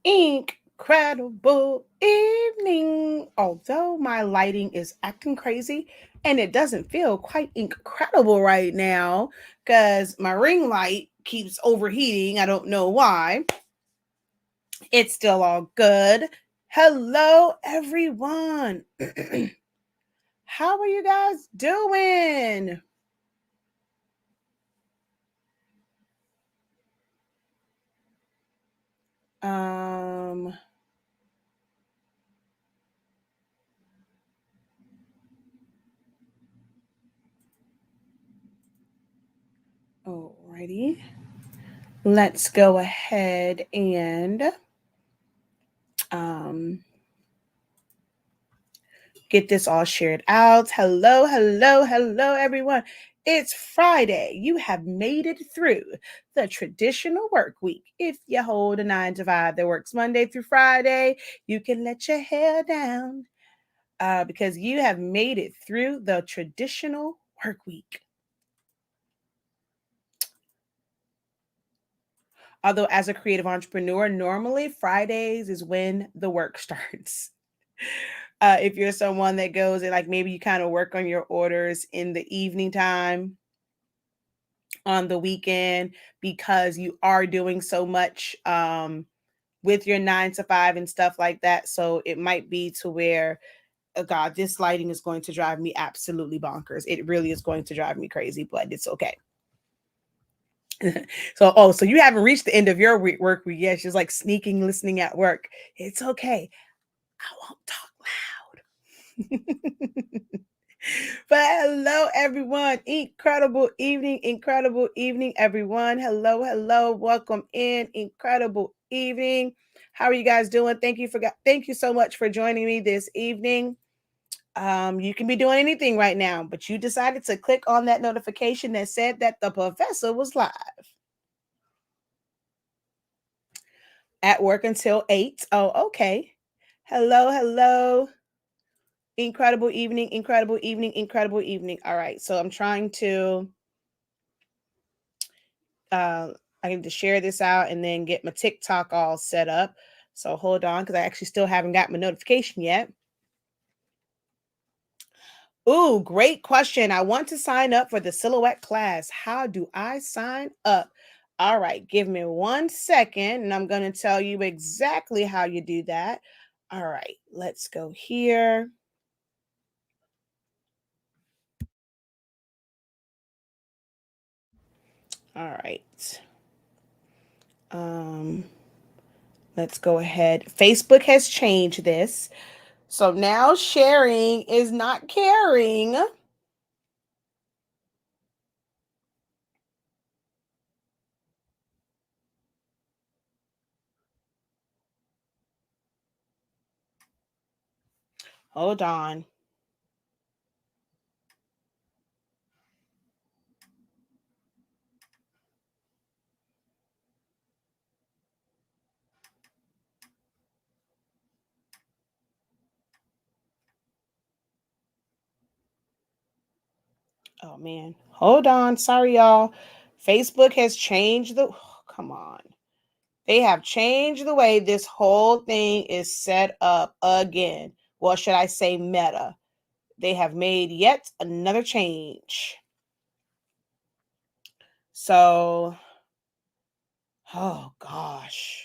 incredible evening. Although my lighting is acting crazy and it doesn't feel quite incredible right now because my ring light keeps overheating. I don't know why. It's still all good. Hello, everyone. How are you guys doing? Um, Alrighty. Let's go ahead and um, get this all shared out. Hello, hello, hello, everyone. It's Friday. You have made it through the traditional work week. If you hold a 9 to 5 that works Monday through Friday, you can let your hair down because you have made it through the traditional work week. Although, as a creative entrepreneur, normally Fridays is when the work starts. If you're someone that goes and like maybe you kind of work on your orders in the evening time on the weekend because you are doing so much with your 9 to 5 and stuff like that. So it might be to where, oh God, this lighting is going to drive me absolutely bonkers. It really is going to drive me crazy, but it's okay. So you haven't reached the end of your work week yet. She's like sneaking listening at work. It's okay. I won't talk loud. But hello, everyone. Incredible evening, everyone. Hello, hello. Welcome in. Incredible evening. How are you guys doing? Thank you so much for joining me this evening. You can be doing anything right now, but you decided to click on that notification that said that the professor was live at work until 8. Oh, okay. Hello, hello. Incredible evening, incredible evening, incredible evening. All right. So I'm trying to I need to share this out and then get my TikTok all set up. So hold on, because I actually still haven't got my notification yet. Ooh, great question. I want to sign up for the silhouette class. How do I sign up? All right, give me 1 second and I'm going to tell you exactly how you do that. All right, let's go here. All right. Um, let's go ahead. Facebook has changed this. So now sharing is not caring. Hold on. Oh man. Hold on. Sorry, y'all. Facebook has changed the come on. They have changed the way this whole thing is set up again. Well, should I say meta? They have made yet another change. So, oh gosh.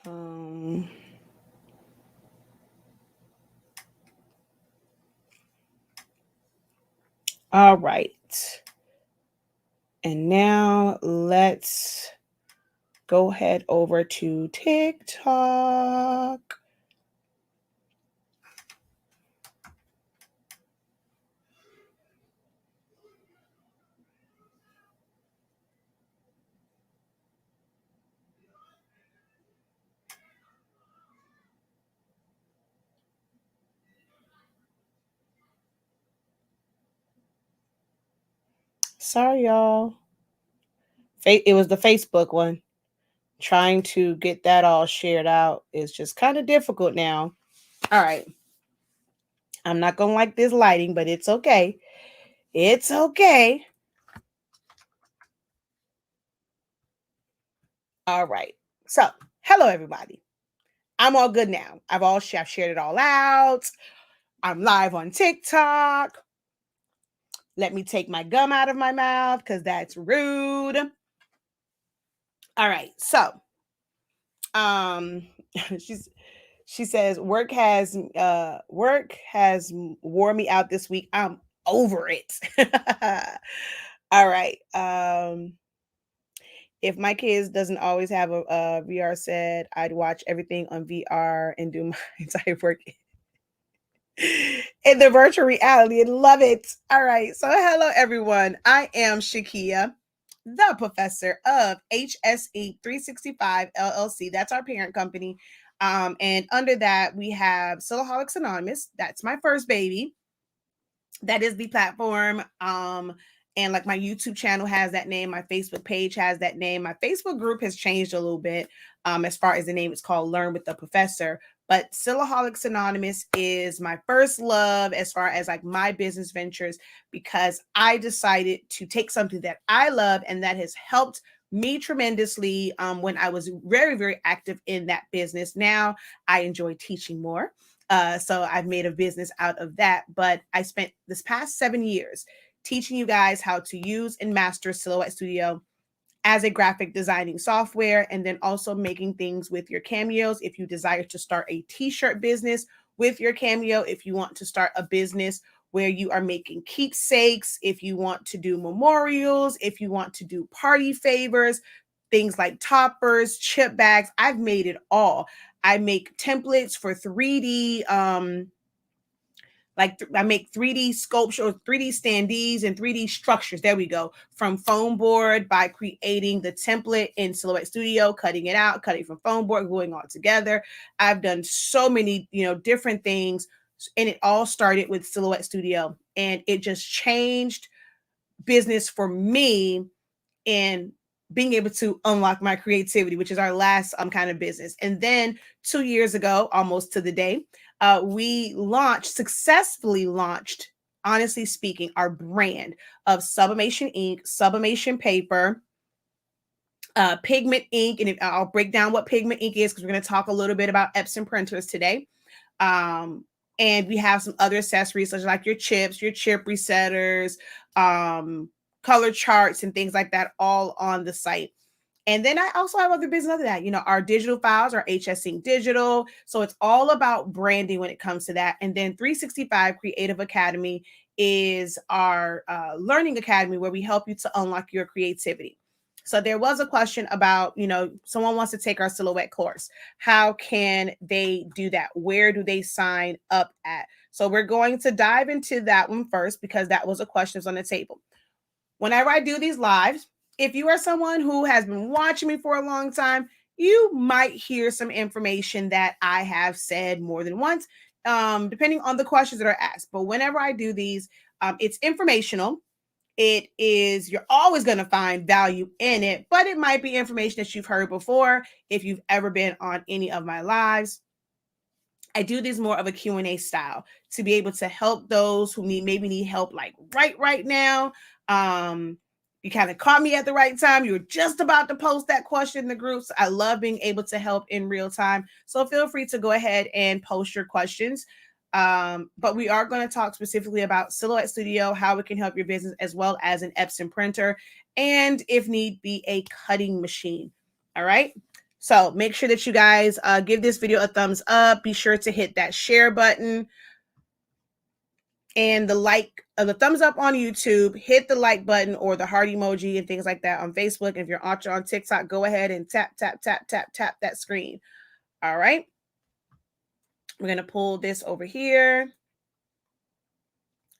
Um all right. And now let's go head over to TikTok. Sorry, y'all. It was the Facebook one. Trying to get that all shared out is just kind of difficult now. All right. I'm not going to like this lighting, but it's okay. It's okay. All right. So, hello, everybody. I'm all good now. I've shared it all out. I'm live on TikTok. Let me take my gum out of my mouth because that's rude. All right. So, she says work has wore me out this week. I'm over it. All right. If my kids doesn't always have a VR set, I'd watch everything on VR and do my entire work in the virtual reality and love it. All right. So hello everyone. I am Shakia, the professor of HSE 365 LLC. That's our parent company. And under that, we have Silaholics Anonymous. That's my first baby. That is the platform. And like my YouTube channel has that name, my Facebook page has that name. My Facebook group has changed a little bit as far as the name. It's called Learn with the Professor. But Silaholics Anonymous is my first love as far as like my business ventures, because I decided to take something that I love and that has helped me tremendously when I was very, very active in that business. Now I enjoy teaching more. So I've made a business out of that. But I spent this past 7 years teaching you guys how to use and master Silhouette Studio as a graphic designing software, and then also making things with your Cameos. If you desire to start a t-shirt business with your Cameo, if you want to start a business where you are making keepsakes, if you want to do memorials, if you want to do party favors, things like toppers, chip bags, I've made it all. I make templates for 3D, I make 3D sculpture, 3D standees, and 3D structures. There we go. From foam board by creating the template in Silhouette Studio, cutting it out, cutting from foam board, gluing all together. I've done so many, different things. And it all started with Silhouette Studio. And it just changed business for me in being able to unlock my creativity, which is our last kind of business. And then 2 years ago, almost to the day, we successfully launched, honestly speaking, our brand of sublimation ink, sublimation paper, pigment ink. And I'll break down what pigment ink is because we're going to talk a little bit about Epson printers today. And we have some other accessories such as like your chips, your chip resetters, color charts and things like that, all on the site. And then I also have other business other than that, our digital files, our HS Sync Digital. So it's all about branding when it comes to that. And then 365 Creative Academy is our learning academy where we help you to unlock your creativity. So there was a question about, someone wants to take our Silhouette course. How can they do that? Where do they sign up at? So we're going to dive into that one first because that was a question that's on the table. Whenever I do these lives, if you are someone who has been watching me for a long time, you might hear some information that I have said more than once, depending on the questions that are asked. But whenever I do these, it's informational. You're always going to find value in it, but it might be information that you've heard before if you've ever been on any of my lives. I do these more of a Q&A style to be able to help those who maybe need help like right now. You kind of caught me at the right time. You were just about to post that question in the groups. I love being able to help in real time. So feel free to go ahead and post your questions. But we are going to talk specifically about Silhouette Studio, how it can help your business, as well as an Epson printer, and if need be, a cutting machine. All right. So make sure that you guys give this video a thumbs up. Be sure to hit that share button and the thumbs up on YouTube. Hit the like button or the heart emoji and things like that on Facebook. And if you're on TikTok, go ahead and tap that screen. All right. We're going to pull this over here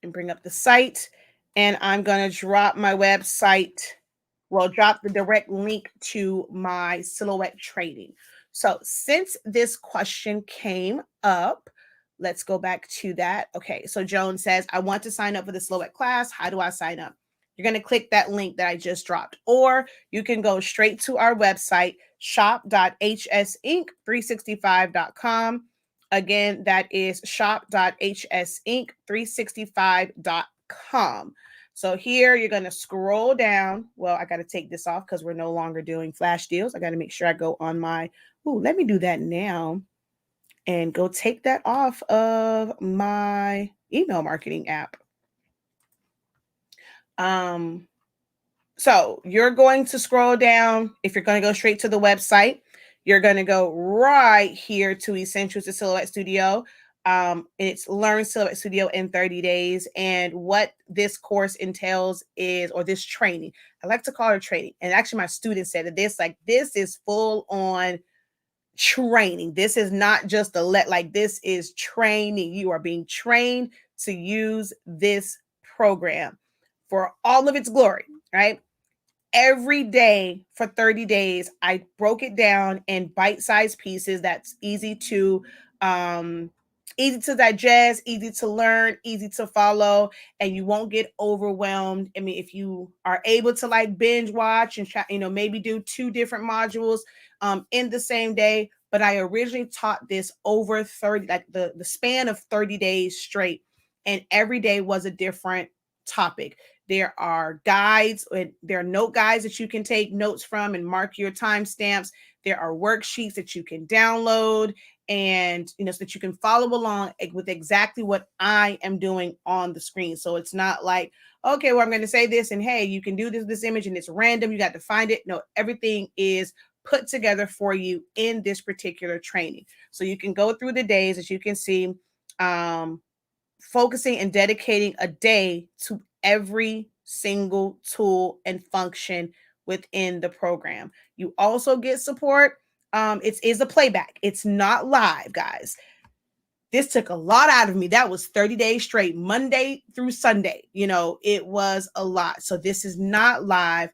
and bring up the site. And I'm going to drop my website. Drop the direct link to my Silhouette training. So since this question came up, let's go back to that. Okay, so Joan says, I want to sign up for the Silhouette class. How do I sign up? you're going to click that link that I just dropped, or you can go straight to our website, shop.hsinc365.com. Again, that is shop.hsinc365.com. So here you're going to scroll down. Well, I got to take this off because we're no longer doing flash deals. I got to make sure I go on my, let me do that now and go take that off of my email marketing app. So you're going to scroll down. If you're going to go straight to the website, you're going to go right here to Essentials to Silhouette Studio. It's Learn Silhouette Studio in 30 days. And what this course entails is, or this training, I like to call it training. And actually my students said that this is full on training. This is not just this is training. You are being trained to use this program for all of its glory, right? Every day for 30 days, I broke it down in bite-sized pieces that's easy to digest, easy to learn, easy to follow, and you won't get overwhelmed. I mean, if you are able to binge watch and try, maybe do 2 different modules in the same day. But I originally taught this over 30, the span of 30 days straight, and every day was a different topic. There are guides, there are note guides that you can take notes from and mark your timestamps. There are worksheets that you can download and, so that you can follow along with exactly what I am doing on the screen. So it's not like, okay, well, I'm going to say this and hey, you can do this image and it's random. You got to find it. No, everything is put together for you in this particular training. So you can go through the days, as you can see, focusing and dedicating a day to every single tool and function within the program. You also get support. It is a playback. It's not live, guys. This took a lot out of me. That was 30 days straight, Monday through Sunday. It was a lot. So this is not live,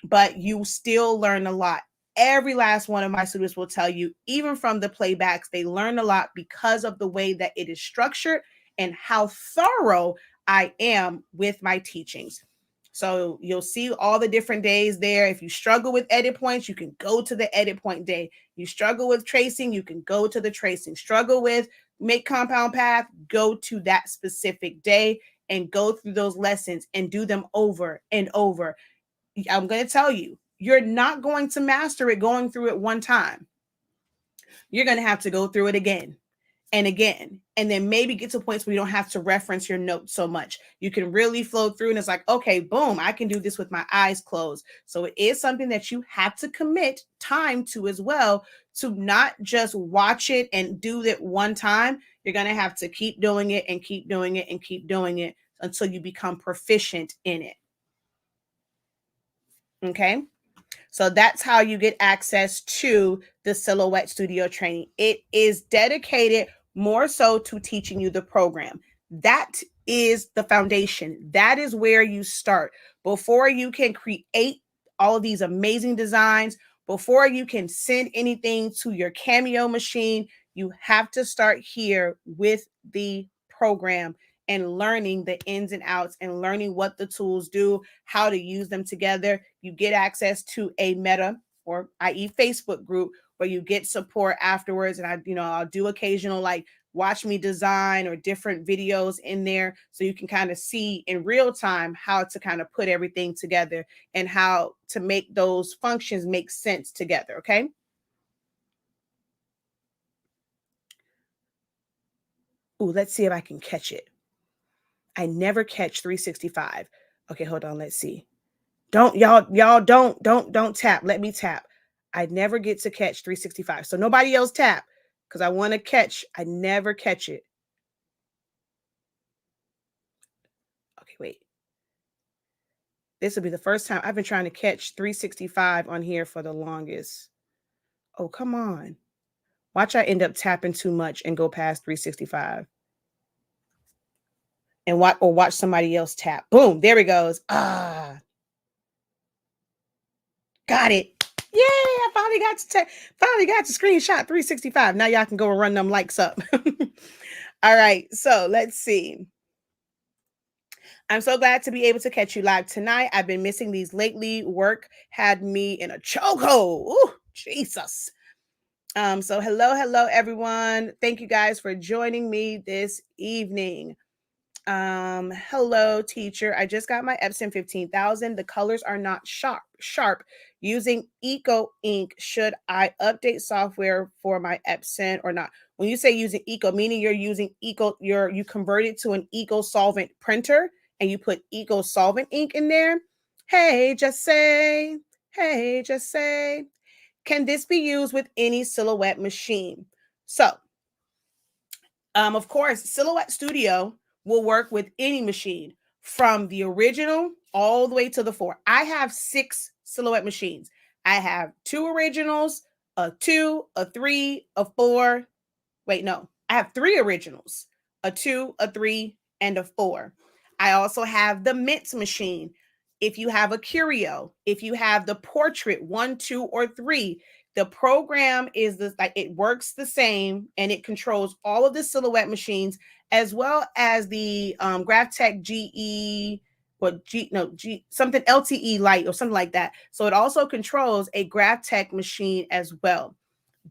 but you still learn a lot. Every last one of my students will tell you, even from the playbacks, they learn a lot because of the way that it is structured and how thorough I am with my teachings. So you'll see all the different days there. If you struggle with edit points, you can go to the edit point day. You struggle with tracing, you can go to the tracing. Struggle with make compound path, go to that specific day and go through those lessons and do them over and over. I'm going to tell you, you're not going to master it going through it one time. You're going to have to go through it again and again, and then maybe get to points where you don't have to reference your notes so much. You can really flow through and it's like, okay, boom, I can do this with my eyes closed. So it is something that you have to commit time to as well, to not just watch it and do it one time. You're going to have to keep doing it and keep doing it and keep doing it until you become proficient in it. Okay. So that's how you get access to the Silhouette Studio training. It is dedicated more so to teaching you the program. That is the foundation. That is where you start. Before you can create all of these amazing designs, before you can send anything to your Cameo machine, you have to start here with the program and learning the ins and outs and learning what the tools do, how to use them together. You get access to a Meta, or i.e. Facebook group, where you get support afterwards. And I'll do occasional watch me design or different videos in there, so you can kind of see in real time how to kind of put everything together and how to make those functions make sense together. Okay. Ooh, let's see if I can catch it. I never catch 365. Okay, hold on. Let's see. Don't tap. Let me tap. I never get to catch 365. So nobody else tap, because I want to catch. I never catch it. Okay, wait. This will be the first time. I've been trying to catch 365 on here for the longest. Oh, come on. Watch I end up tapping too much and go past 365. And watch somebody else tap. Boom, there it goes. Got it. Yay, I finally got to screenshot 365. Now y'all can go and run them likes up. All right, so let's see. I'm so glad to be able to catch you live tonight. I've been missing these lately. Work had me in a chokehold. Ooh, Jesus. So hello, everyone. Thank you guys for joining me this evening. Hello, teacher. I just got my Epson 15,000. The colors are not sharp. Using Eco ink, should I update software for my Epson or not? When you say using Eco, meaning you're using Eco, you convert it to an Eco-solvent printer and you put Eco-solvent ink in there. Hey, just say, can this be used with any Silhouette machine? So, of course, Silhouette Studio will work with any machine from the original all the way to the 4. I have 6 Silhouette machines. I have 2 originals, a 2, a 3, a 4. Wait, no. I have 3 originals, a 2, a 3, and a 4. I also have the Mint machine. If you have a Curio, if you have the Portrait 1, 2, or 3, the program is it works the same and it controls all of the Silhouette machines as well as the GraphTech GE something LTE Lite or something like that. So it also controls a GraphTech machine as well.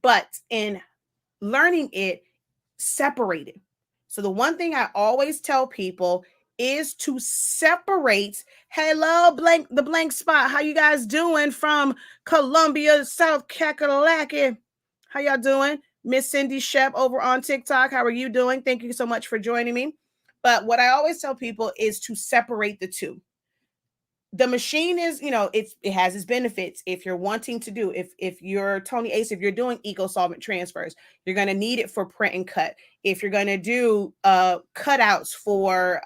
But in learning it, separated. So the one thing I always tell people is to separate. Hello, the blank spot. How you guys doing from Columbia, South Kakalaki? How y'all doing? Miss Cindy Shep over on TikTok. How are you doing? Thank you so much for joining me. But what I always tell people is to separate the two. The machine is, it has its benefits. If you're wanting to do, if you're Tony Ace, if you're doing eco-solvent transfers, you're going to need it for print and cut. If you're going to do cutouts for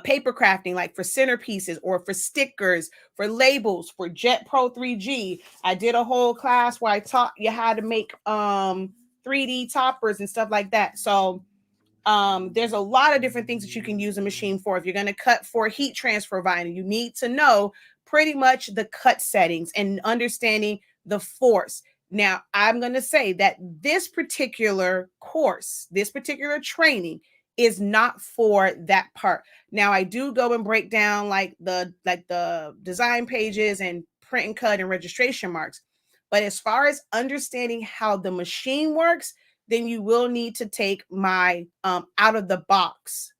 paper crafting, like for centerpieces or for stickers, for labels, for Jet Pro 3G, I did a whole class where I taught you how to make 3D toppers and stuff like that. So there's a lot of different things that you can use a machine for. If you're going to cut for heat transfer vinyl, you need to know pretty much the cut settings and understanding the force. Now, I'm going to say that this particular course, this particular training is not for that part. Now, I do go and break down like the design pages and print and cut and registration marks. But as far as understanding how the machine works, then you will need to take my out of the box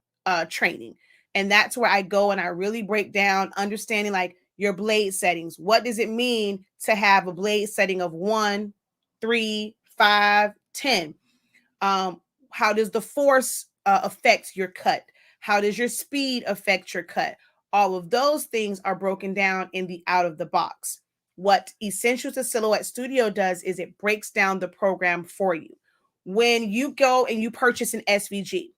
training. And that's where I go and I really break down understanding like your blade settings. What does it mean to have a blade setting of 1, 3, 5, 10? How does the force affect your cut? How does your speed affect your cut? All of those things are broken down in the out of the box. What Essentials to Silhouette Studio does is it breaks down the program for you. When you go and you purchase an SVG,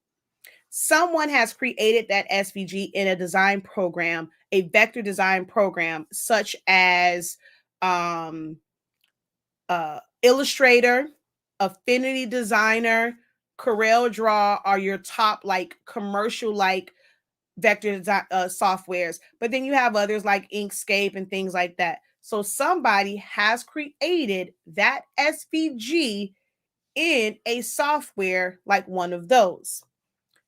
someone has created that SVG in a design program, a vector design program, such as Illustrator, Affinity Designer, Corel Draw are your top like commercial like vector design softwares. But then you have others like Inkscape and things like that. So somebody has created that SVG in a software like one of those.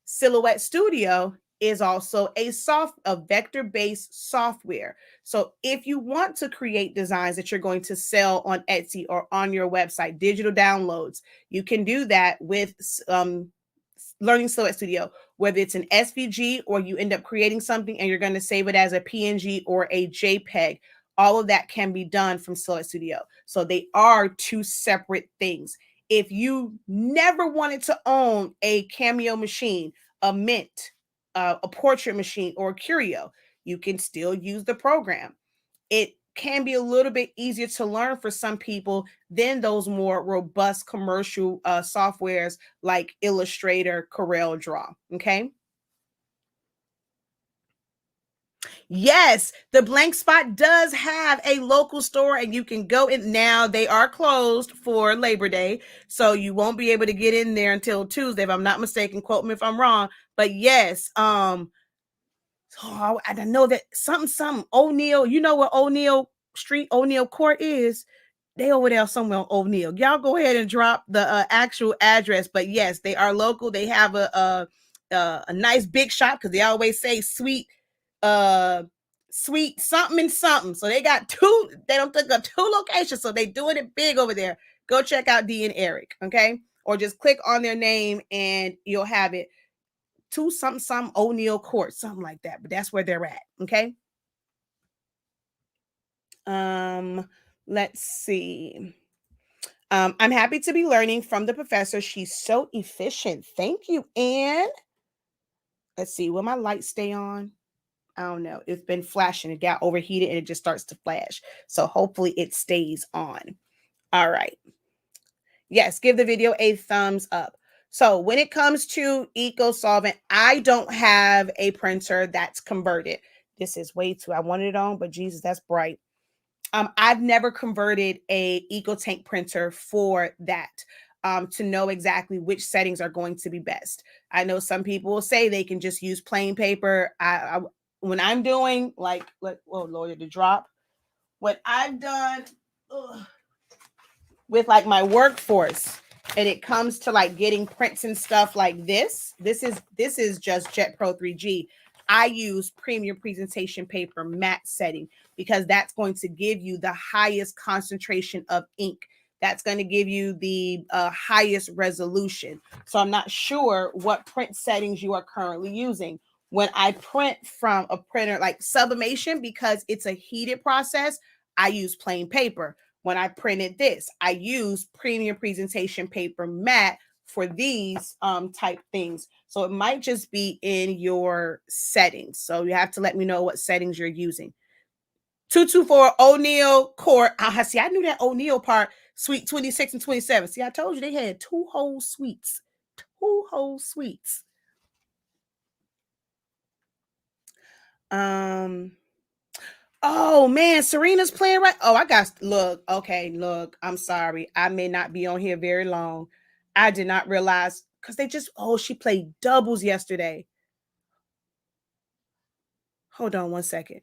Silhouette Studio is also a vector-based software. So if you want to create designs that you're going to sell on Etsy or on your website, digital downloads, you can do that with Learning Silhouette Studio, whether it's an SVG or you end up creating something and you're going to save it as a PNG or a JPEG. All of that can be done from Silhouette Studio. So they are two separate things. If you never wanted to own a Cameo machine, a Mint, a Portrait machine, or a Curio, you can still use the program. It can be a little bit easier to learn for some people than those more robust commercial softwares like Illustrator, Corel Draw. Okay. Yes, the Blank Spot does have a local store and you can go in now. They are closed for Labor Day, so you won't be able to get in there until Tuesday, if I'm not mistaken. Quote me if I'm wrong. But yes, I know that something O'Neill, you know what O'Neill Street, O'Neill Court is? They over there somewhere on O'Neill. Y'all go ahead and drop the actual address. But yes, they are local. They have a nice big shop, because they always say sweet something and something. So they got two, they don't think of two locations, so they doing it big over there. Go check out D and Eric, okay? Or just click on their name and you'll have it. Two something something O'Neill Court, something like that. But that's where they're at, okay? Let's see. I'm happy to be learning from the professor. She's so efficient. Thank you, Anne. Let's see, will my light stay on? I don't know. It's been flashing. It got overheated and it just starts to flash. So hopefully it stays on. All right. Yes, give the video a thumbs up. So when it comes to Eco-solvent, I don't have a printer that's converted. This is way too, I wanted it on, but Jesus, that's bright. I've never converted a EcoTank printer for that. To know exactly which settings are going to be best. I know some people will say they can just use plain paper. When I'm doing like oh Lord, the drop. What I've done with like my workforce, and it comes to like getting prints and stuff like this. This is just Jet Pro 3G. I use premium presentation paper matte setting because that's going to give you the highest concentration of ink. That's going to give you the highest resolution. So I'm not sure what print settings you are currently using. When I print from a printer like sublimation, because it's a heated process, I use plain paper. When I printed this, I use premium presentation paper matte for these type things. So it might just be in your settings. So you have to let me know what settings you're using. 224 O'Neill Court. See, I knew that O'Neill part. Suite 26 and 27. See, I told you they had two whole suites. Two whole suites. Oh man, Serena's playing right. Oh, I got look. Okay, look. I'm sorry. I may not be on here very long. I did not realize because they just she played doubles yesterday. Hold on one second.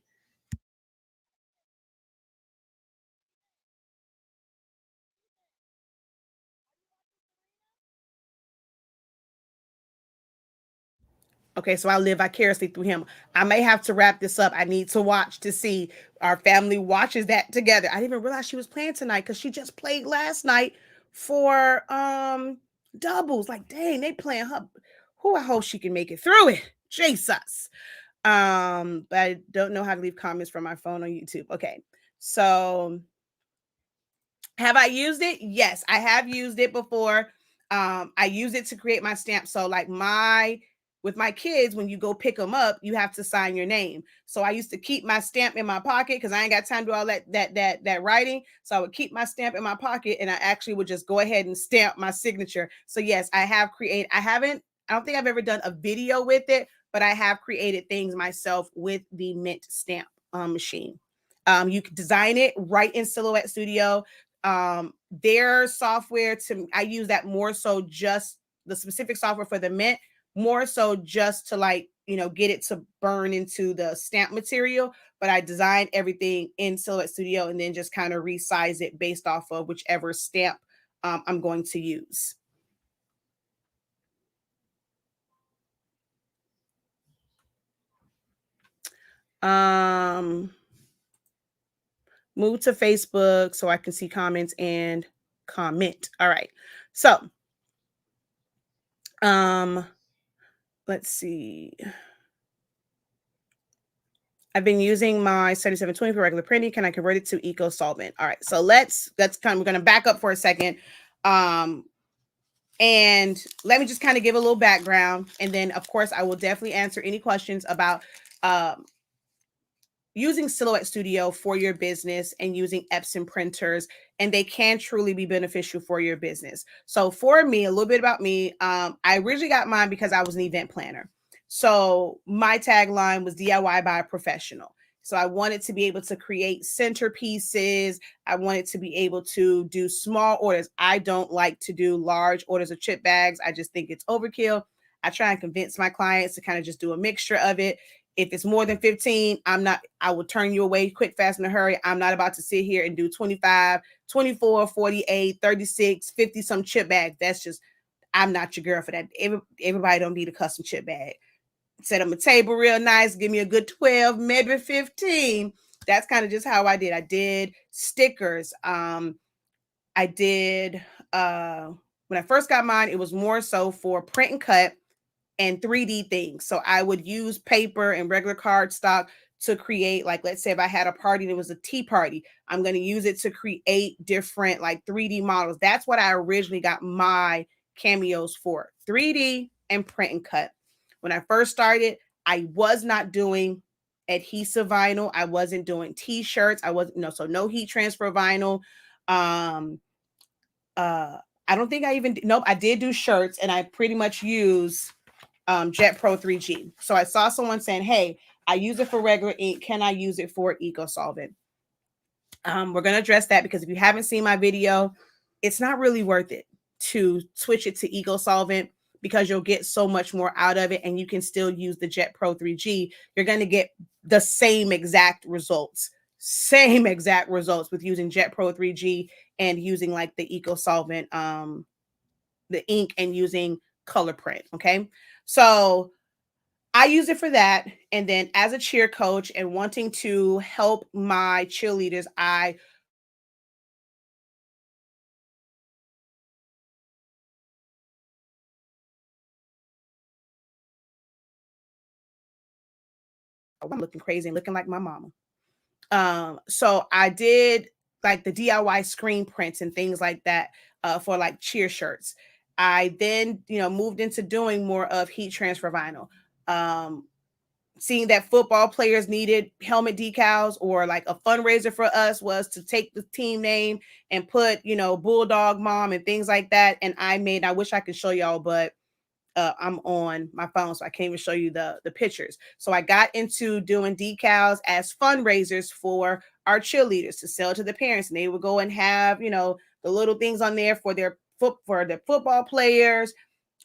Okay, so I live vicariously through him. I may have to wrap this up. I need to watch to see our family watches that together. I didn't even realize she was playing tonight because she just played last night for doubles. Like, dang, they playing her. Who I hope she can make it through it. Jesus. But I don't know how to leave comments from my phone on YouTube. Okay, so have I used it? Yes, I have used it before. I use it to create my stamp. So like with my kids, when you go pick them up, you have to sign your name. So I used to keep my stamp in my pocket because I ain't got time to do all that writing. So I would keep my stamp in my pocket and I actually would just go ahead and stamp my signature. So yes, I have created, I don't think I've ever done a video with it, but I have created things myself with the Mint stamp machine. You can design it right in Silhouette Studio. Their software I use that more so just the specific software for the Mint, more so just to like, get it to burn into the stamp material. But I designed everything in Silhouette Studio and then just kind of resize it based off of whichever stamp I'm going to use. Move to Facebook so I can see comments and comment. All right. So, let's see. I've been using my 7720 for regular printing. Can I convert it to Eco-solvent? All right. So let's we're going to back up for a second. And let me just kind of give a little background. And then of course I will definitely answer any questions about, using Silhouette Studio for your business and using Epson printers, and they can truly be beneficial for your business. So for me, a little bit about me, I originally got mine because I was an event planner. So my tagline was DIY by a professional. So I wanted to be able to create centerpieces. I wanted to be able to do small orders. I don't like to do large orders of chip bags. I just think it's overkill. I try and convince my clients to kind of just do a mixture of it. If it's more than 15, I will turn you away quick, fast, in a hurry. I'm not about to sit here and do 25, 24, 48, 36, 50 some chip bags. I'm not your girl for that. Everybody don't need a custom chip bag. Set them a table real nice, give me a good 12, maybe 15. That's kind of just how I did. I did stickers. I did when I first got mine, it was more so for print and cut and 3D things. So I would use paper and regular cardstock to create, like, let's say if I had a party and it was a tea party, I'm going to use it to create different like 3D models. That's what I originally got my cameos for, 3D and print and cut. When I first started, I was not doing adhesive vinyl. I wasn't doing t-shirts. I wasn't, no, so no heat transfer vinyl. Um, I don't think I even, nope, I did do shirts, and I pretty much use Jet Pro 3G. So I saw someone saying, hey, I use it for regular ink. Can I use it for Eco-solvent? We're going to address that, because if you haven't seen my video, it's not really worth it to switch it to Eco-solvent, because you'll get so much more out of it, and you can still use the Jet Pro 3G. You're going to get the same exact results with using Jet Pro 3G and using like the Eco-solvent, the ink, and using color print. Okay. So I use it for that. And then as a cheer coach and wanting to help my cheerleaders, I'm looking crazy and looking like my mama. So I did like the DIY screen prints and things like that for like cheer shirts. I then, moved into doing more of heat transfer vinyl. Seeing that football players needed helmet decals, or like a fundraiser for us was to take the team name and put, Bulldog Mom and things like that. And I wish I could show y'all, but I'm on my phone, so I can't even show you the pictures. So I got into doing decals as fundraisers for our cheerleaders to sell to the parents, and they would go and have, the little things on there for their football players.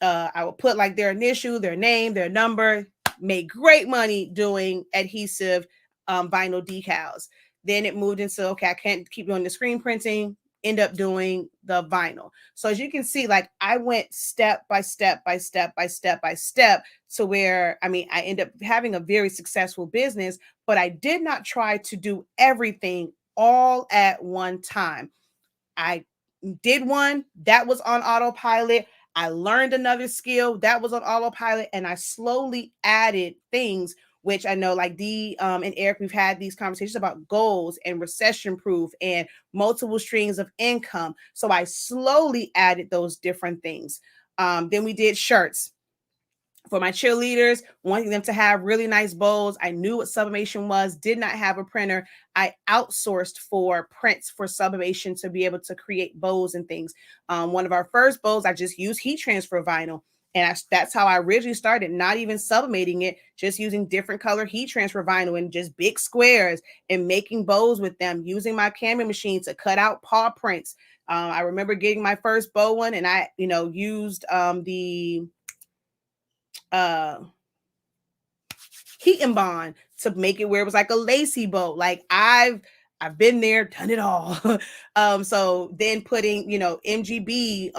I would put like their initial, their name, their number. Made great money doing adhesive vinyl decals. Then it moved into, okay, I can't keep doing the screen printing, end up doing the vinyl. So as you can see, like I went step by step to where, I end up having a very successful business, but I did not try to do everything all at one time. I did one that was on autopilot. I learned another skill that was on autopilot, and I slowly added things, which I know like Dee and Eric, we've had these conversations about goals and recession proof and multiple streams of income. So I slowly added those different things. Then we did shirts for my cheerleaders, wanting them to have really nice bows. I knew what sublimation was, did not have a printer. I outsourced for prints for sublimation to be able to create bows and things. One of our first bows, I just used heat transfer vinyl. And that's how I originally started, not even sublimating it, just using different color heat transfer vinyl and just big squares and making bows with them, using my Cameo machine to cut out paw prints. I remember getting my first bow one, and I, used the heat and bond to make it where it was like a lacy bow. Like I've been there, done it all. So then putting, MGB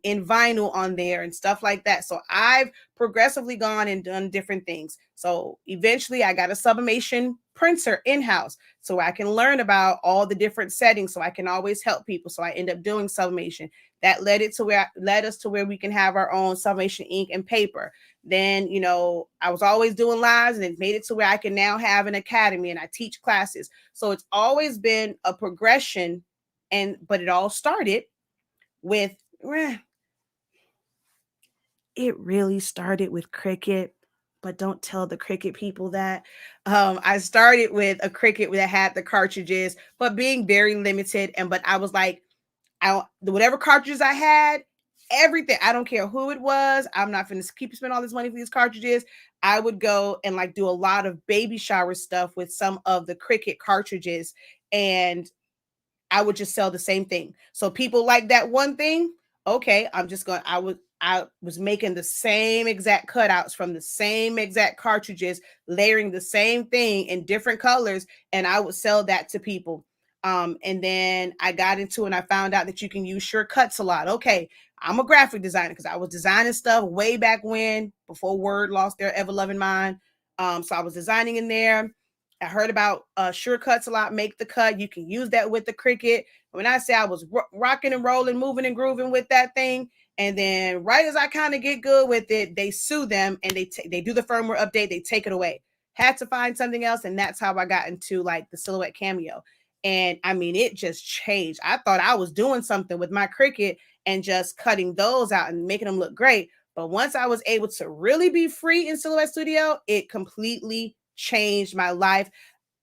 in vinyl on there and stuff like that. So I've progressively gone and done different things. So eventually I got a sublimation printer in-house so I can learn about all the different settings, so I can always help people. So I end up doing sublimation. That led us to where we can have our own sublimation ink and paper. Then, I was always doing lives, and it made it to where I can now have an academy and I teach classes. So it's always been a progression, but it all started with, it really started with Cricut, but don't tell the Cricut people that. I started with a Cricut that had the cartridges, but being very limited. But I was like, whatever cartridges I had, everything, I don't care who it was, I'm not going to keep spending all this money for these cartridges. I would go and like do a lot of baby shower stuff with some of the Cricut cartridges, and I would just sell the same thing. So people like that one thing. Okay, I was making the same exact cutouts from the same exact cartridges, layering the same thing in different colors, and I would sell that to people. And then I got into it and I found out that you can use shortcuts a lot. Okay, I'm a graphic designer because I was designing stuff way back when, before Word lost their ever-loving mind. So I was designing in there. I heard about shortcuts a lot, make the cut. You can use that with the Cricut. When I say I was rocking and rolling, moving and grooving with that thing, and then right as I kind of get good with it, they sue them and they do the firmware update, they take it away. Had to find something else, and that's how I got into like the Silhouette Cameo. And I mean, it just changed. I thought I was doing something with my Cricut and just cutting those out and making them look great. But once I was able to really be free in Silhouette Studio, it completely changed my life.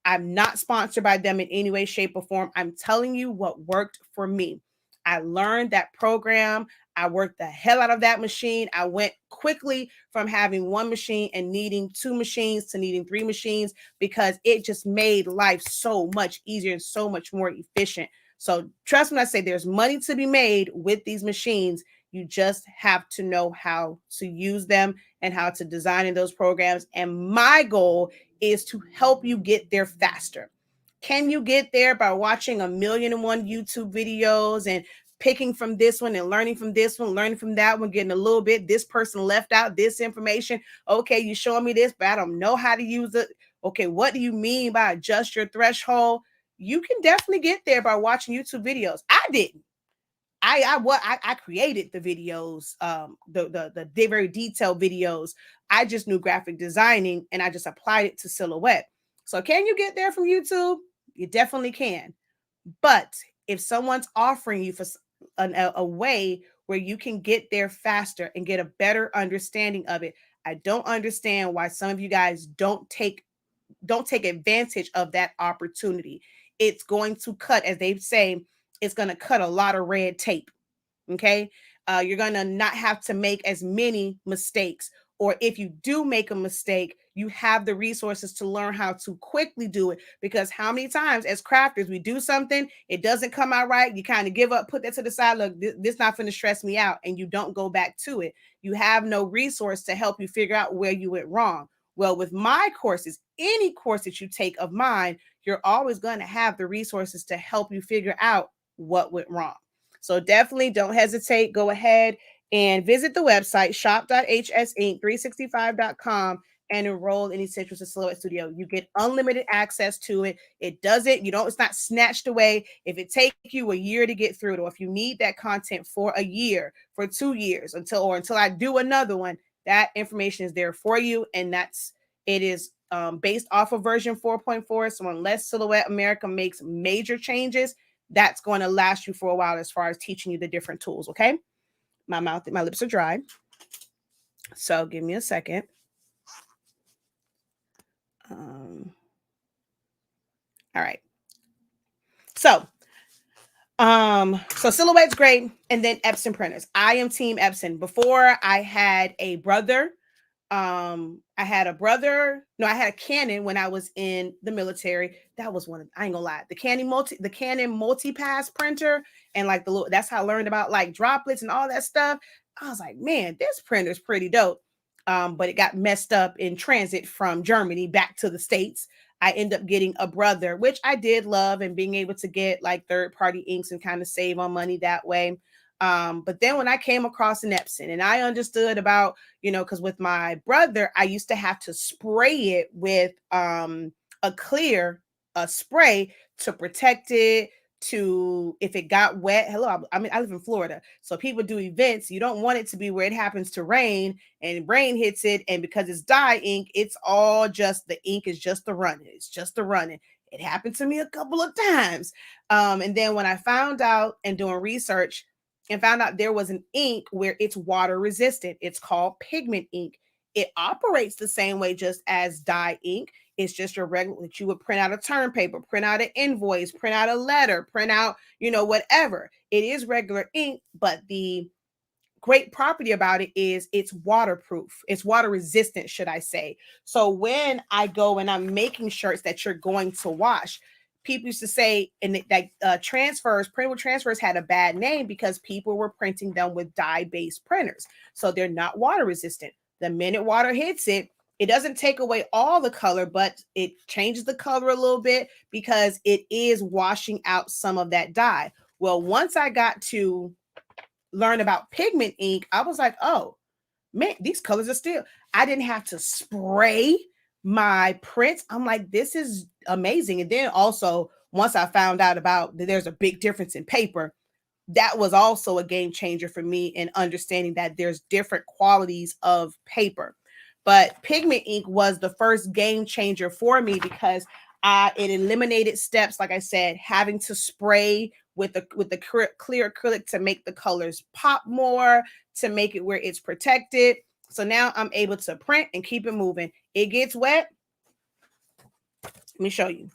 I'm not sponsored by them in any way, shape, or form. I'm telling you what worked for me. I learned that program. I worked the hell out of that machine. I went quickly from having one machine and needing two machines to needing three machines because it just made life so much easier and so much more efficient. So trust me when I say there's money to be made with these machines. You just have to know how to use them and how to design in those programs. And my goal is to help you get there faster. Can you get there by watching 1,000,001 YouTube videos and picking from this one and learning from this one, learning from that one, getting a little bit, this person left out this information. Okay, you showing me this, but I don't know how to use it. Okay, what do you mean by adjust your threshold? You can definitely get there by watching YouTube videos. I didn't. I created the videos, the very detailed videos. I just knew graphic designing and I just applied it to Silhouette. So can you get there from YouTube? You definitely can. But if someone's offering you for a way where you can get there faster and get a better understanding of it, I don't understand why some of you guys don't take advantage of that opportunity. It's going to cut, as they say, it's going to cut a lot of red tape. Okay. You're going to not have to make as many mistakes. Or if you do make a mistake, you have the resources to learn how to quickly do it. Because how many times as crafters, we do something, it doesn't come out right. You kind of give up, put that to the side. Look, this not going to stress me out. And you don't go back to it. You have no resource to help you figure out where you went wrong. Well, with my courses, any course that you take of mine, you're always going to have the resources to help you figure out what went wrong. So definitely don't hesitate. Go ahead and visit the website shop.hsinc365.com and enroll in Essentials of Silhouette Studio. You get unlimited access to it. It's not snatched away. If it takes you a year to get through it, or if you need that content for a year, for 2 years, until I do another one, that information is there for you. And it is based off of version 4.4. So unless Silhouette America makes major changes, that's going to last you for a while as far as teaching you the different tools. Okay. My lips are dry. So give me a second. All right. So Silhouette's great. And then Epson printers. I am team Epson. Before I had a brother. I had a Canon when I was in the military. That was I ain't gonna lie, the Canon multi-pass printer, and like that's how I learned about like droplets and all that stuff. I was like, man, this printer's pretty dope. But it got messed up in transit from Germany back to the States. I end up getting a brother, which I did love, and being able to get like third-party inks and kind of save on money that way. But then when I came across an Epson and I understood about, because with my brother, I used to have to spray it with a clear spray to protect it, to if it got wet. Hello, I live in Florida. So people do events. You don't want it to be where it happens to rain and rain hits it. And because it's dye ink, it's all just the ink is just the running. It's just the running. It happened to me a couple of times. And then when I found out and doing research, and found out there was an ink where it's water resistant. It's called pigment ink. It operates the same way just as dye ink. It's just your regular that you would print out a term paper, print out an invoice, print out a letter, print out, whatever. It is regular ink, but the great property about it is it's waterproof. It's water resistant, should I say. So when I go and I'm making shirts that you're going to wash, people used to say, and that printable transfers had a bad name because people were printing them with dye-based printers. So they're not water resistant. The minute water hits it, It doesn't take away all the color, but it changes the color a little bit because it is washing out some of that dye. Well, once I got to learn about pigment ink, I was like, oh, man, these colors are still, I didn't have to spray my prints. I'm like, this is amazing. And then also, once I found out about that there's a big difference in paper, that was also a game changer for me in understanding that there's different qualities of paper. But pigment ink was the first game changer for me because it eliminated steps, like I said, having to spray with the clear acrylic to make the colors pop more, to make it where it's protected. So now I'm able to print and keep it moving. It gets wet. Let me show you.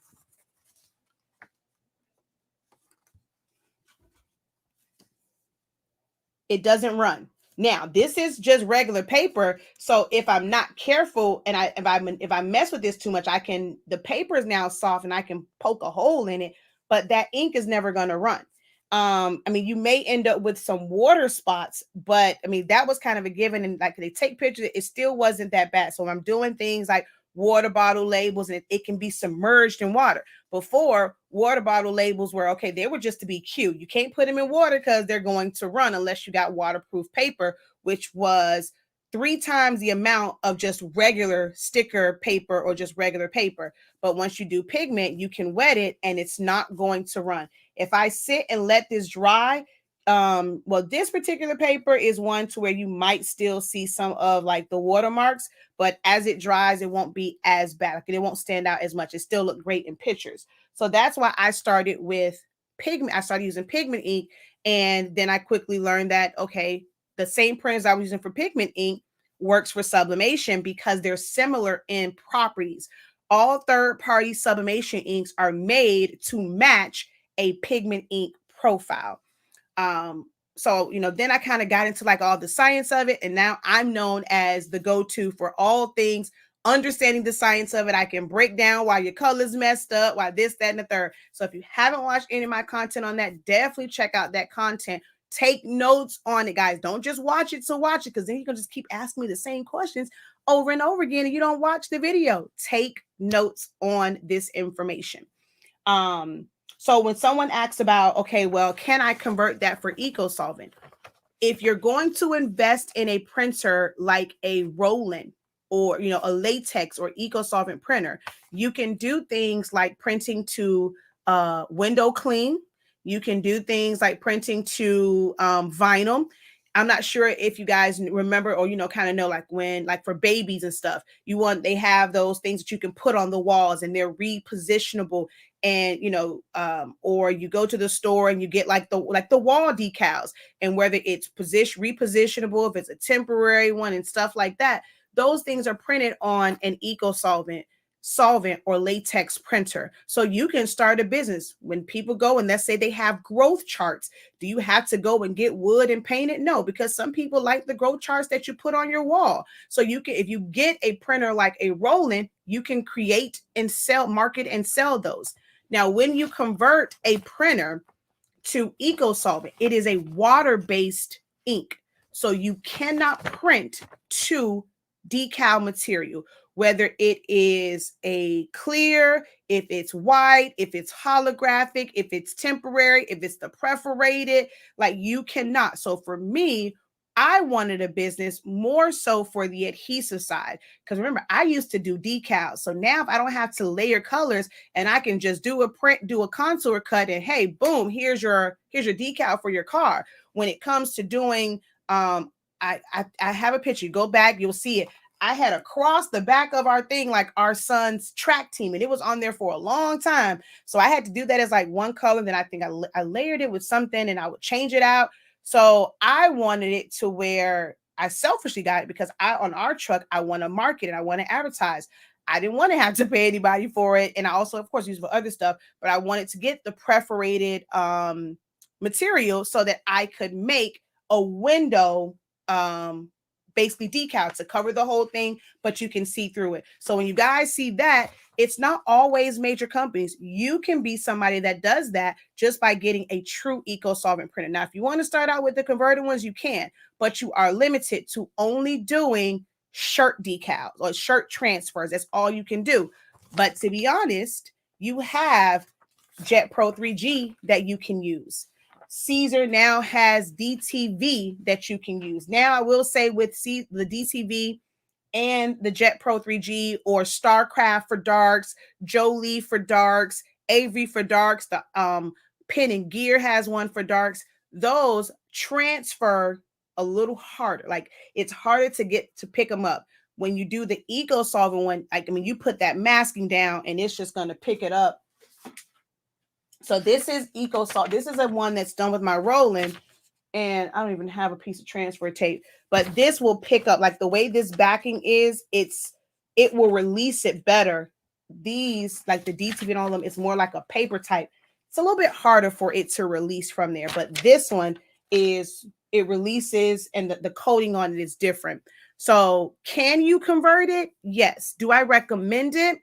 It doesn't run. Now, this is just regular paper. So if I'm not careful and if I mess with this too much, the paper is now soft and I can poke a hole in it, but that ink is never going to run. I mean, you may end up with some water spots, but I mean, that was kind of a given. And like they take pictures, it still wasn't that bad. So I'm doing things like water bottle labels and it can be submerged in water. Before, water bottle labels were okay, they were just to be cute. You can't put them in water because they're going to run unless you got waterproof paper, which was 3 times the amount of just regular sticker paper or just regular paper. But once you do pigment, you can wet it and it's not going to run. If I sit and let this dry, well, this particular paper is one to where you might still see some of like the watermarks, but as it dries, it won't be as bad. Like, it won't stand out as much. It still look great in pictures. So that's why I started with pigment. I started using pigment ink, and then I quickly learned that, okay, the same printers I was using for pigment ink works for sublimation because they're similar in properties. All third-party sublimation inks are made to match a pigment ink profile. So, then I kind of got into like all the science of it. And now I'm known as the go-to for all things understanding the science of it. I can break down why your color's messed up, why this, that, and the third. So if you haven't watched any of my content on that, definitely check out that content. Take notes on it, guys. Don't just watch it to watch it, because then you can just keep asking me the same questions over and over again and you don't watch the video. Take notes on this information. So when someone asks about, okay, well, can I convert that for Eco-solvent? If you're going to invest in a printer like a Roland or, a latex or Eco-solvent printer, you can do things like printing to window clean. You can do things like printing to vinyl. I'm not sure if you guys remember or, kind of know, like when, like for babies and stuff, they have those things that you can put on the walls and they're repositionable. And, or you go to the store and you get like the wall decals, and whether it's repositionable, if it's a temporary one and stuff like that, those things are printed on an Eco-solvent, solvent, or latex printer. So you can start a business. When people go and let's say they have growth charts, do you have to go and get wood and paint it? No, because some people like the growth charts that you put on your wall. So you can, if you get a printer like a Roland, you can create and sell, market and sell those. Now, when you convert a printer to Eco-solvent, it is a water-based ink. So you cannot print to decal material, whether it is a clear, if it's white, if it's holographic, if it's temporary, if it's the perforated, like you cannot. So for me, I wanted a business more so for the adhesive side. Because remember, I used to do decals. So now if I don't have to layer colors and I can just do a print, do a contour cut, and hey, boom, here's your decal for your car. When it comes to doing, I have a picture. You go back, you'll see it. I had across the back of our thing, like our son's track team, and it was on there for a long time. So I had to do that as like one color. Then I think I layered it with something and I would change it out. So I wanted it to where I selfishly got it because on our truck, I want to market it. I want to advertise. I didn't want to have to pay anybody for it. And I also, of course, use it for other stuff, but I wanted to get the perforated material so that I could make a window basically decal to cover the whole thing, but you can see through it. So when you guys see that, it's not always major companies. You can be somebody that does that just by getting a true Eco-solvent printer. Now, if you want to start out with the converted ones, you can, but you are limited to only doing shirt decals or shirt transfers. That's all you can do. But to be honest, you have Jet Pro 3G that you can use. Caesar now has DTV that you can use. Now, I will say with the DTV and the Jet Pro 3G, or StarCraft for darks, Jolie for darks, Avery for darks, the Pen and Gear has one for darks. Those transfer a little harder. Like, it's harder to get to pick them up. When you do the Eco-solvent one, like, I mean, you put that masking down and it's just going to pick it up. So this is Eco-solvent. This is a one that's done with my rolling, and I don't even have a piece of transfer tape, but this will pick up, like the way this backing is, it will release it better. These, like the DTV and all of them, it's more like a paper type. It's a little bit harder for it to release from there, but this one is, it releases, and the coating on it is different. So can you convert it? Yes. Do I recommend it?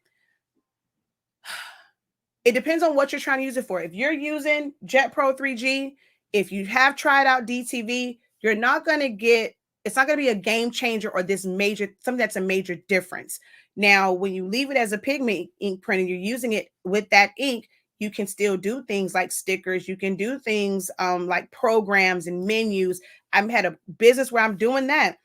It depends on what you're trying to use it for. If you're using Jet Pro 3G, if you have tried out DTV, you're not going to get, it's not going to be a game changer or this major, something that's a major difference. Now, when you leave it as a pigment ink printer, you're using it with that ink, you can still do things like stickers. You can do things like programs and menus. I've had a business where I'm doing that.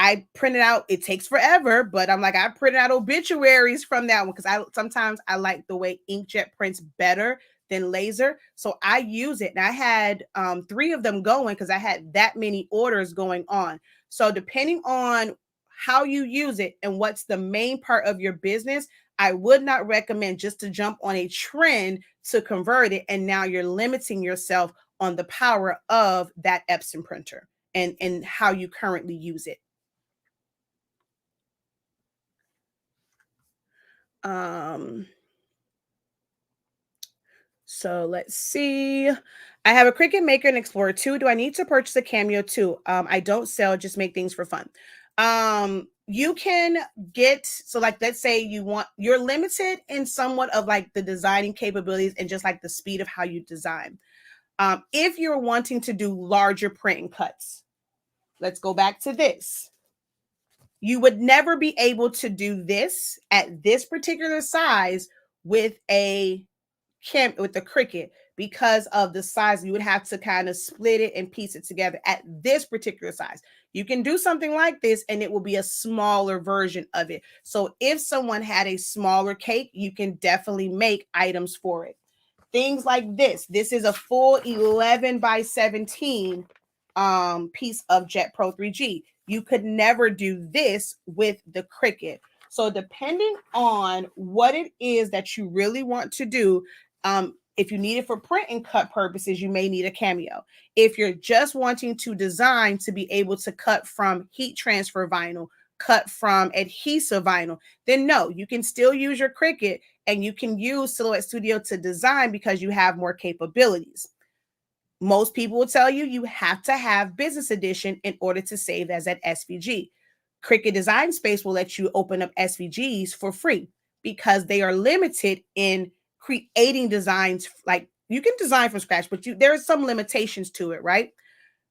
I printed out, it takes forever, but I'm like, I printed out obituaries from that one because sometimes I like the way inkjet prints better than laser. So I use it. And I had 3 of them going because I had that many orders going on. So depending on how you use it and what's the main part of your business, I would not recommend just to jump on a trend to convert it. And now you're limiting yourself on the power of that Epson printer and how you currently use it. So let's see. I have a Cricut Maker and Explorer 2. Do I need to purchase a Cameo 2? I don't sell, just make things for fun. You can get, so like, let's say you're limited in somewhat of like the designing capabilities and just like the speed of how you design. If you're wanting to do larger print and cuts, let's go back to this. You would never be able to do this at this particular size with the Cricut because of the size. You would have to kind of split it and piece it together at this particular size. You can do something like this and it will be a smaller version of it. So if someone had a smaller cake, you can definitely make items for it. Things like this. This is a full 11 by 17 piece of Jet Pro 3G. You could never do this with the Cricut. So depending on what it is that you really want to do, if you need it for print and cut purposes, you may need a Cameo. If you're just wanting to design to be able to cut from heat transfer vinyl, cut from adhesive vinyl, then no, you can still use your Cricut and you can use Silhouette Studio to design because you have more capabilities. Most people will tell you you have to have Business Edition in order to save as an SVG. Cricut Design Space will let you open up SVGs for free because they are limited in creating designs. Like, you can design from scratch, but there are some limitations to it, right?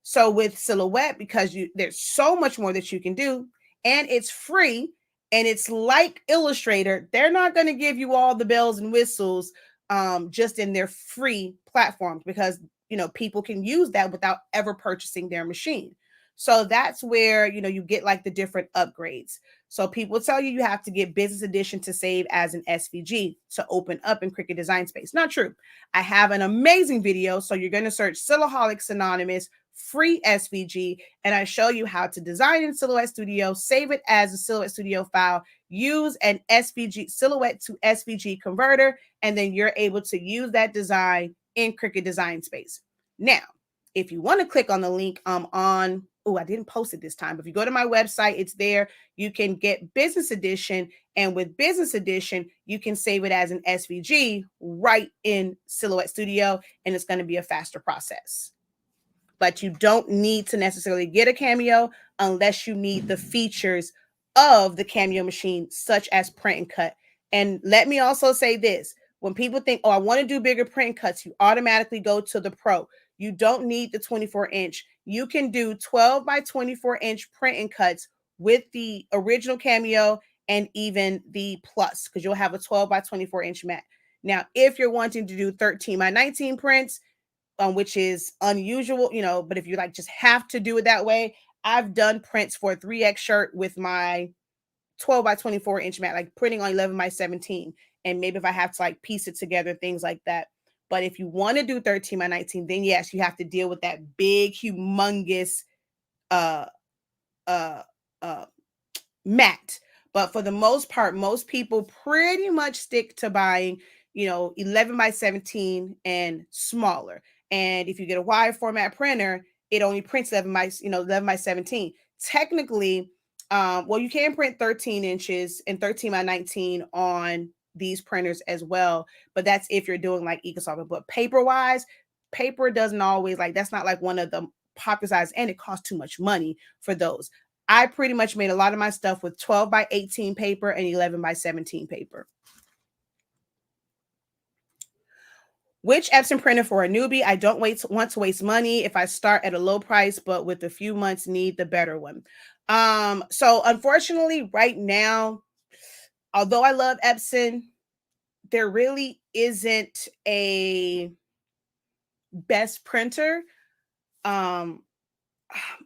So with Silhouette, because there's so much more that you can do, and it's free, and it's like Illustrator, they're not going to give you all the bells and whistles just in their free platforms because people can use that without ever purchasing their machine. So that's where, you get like the different upgrades. So people tell you have to get Business Edition to save as an SVG to open up in Cricut Design Space. Not true. I have an amazing video. So you're going to search Silhouaholics Anonymous free SVG, and I show you how to design in Silhouette Studio, save it as a Silhouette Studio file, use an SVG Silhouette to SVG converter, and then you're able to use that design in Cricut Design Space. Now, if you want to click on the link I didn't post it this time, but if you go to my website, it's there. You can get Business Edition, and with Business Edition, you can save it as an SVG right in Silhouette Studio, and it's going to be a faster process. But you don't need to necessarily get a Cameo unless you need the features of the Cameo machine, such as print and cut. And let me also say this. When people think, I want to do bigger print cuts, you automatically go to the Pro. You don't need the 24-inch. You can do 12 by 24-inch print and cuts with the original Cameo and even the Plus, because you'll have a 12 by 24 inch mat. Now, if you're wanting to do 13 by 19 prints, which is unusual, but if you like just have to do it that way, I've done prints for a 3X shirt with my 12 by 24 inch mat, like printing on 11 by 17. And maybe if I have to like piece it together, things like that. But if you want to do 13 by 19, then yes, you have to deal with that big, humongous uh uh uh mat. But for the most part, most people pretty much stick to buying, 11 by 17 and smaller. And if you get a wide format printer, it only prints 11 by 17. Technically, well, you can print 13 inches and 13 by 19 on these printers as well. But that's if you're doing like Eco-solvent. But paper wise, paper doesn't always that's not like one of the popular size, and it costs too much money for those. I pretty much made a lot of my stuff with 12 by 18 paper and 11 by 17 paper. Which Epson printer for a newbie? I don't want to waste money if I start at a low price, but with a few months need the better one. So unfortunately, right now, although I love Epson, there really isn't a best printer.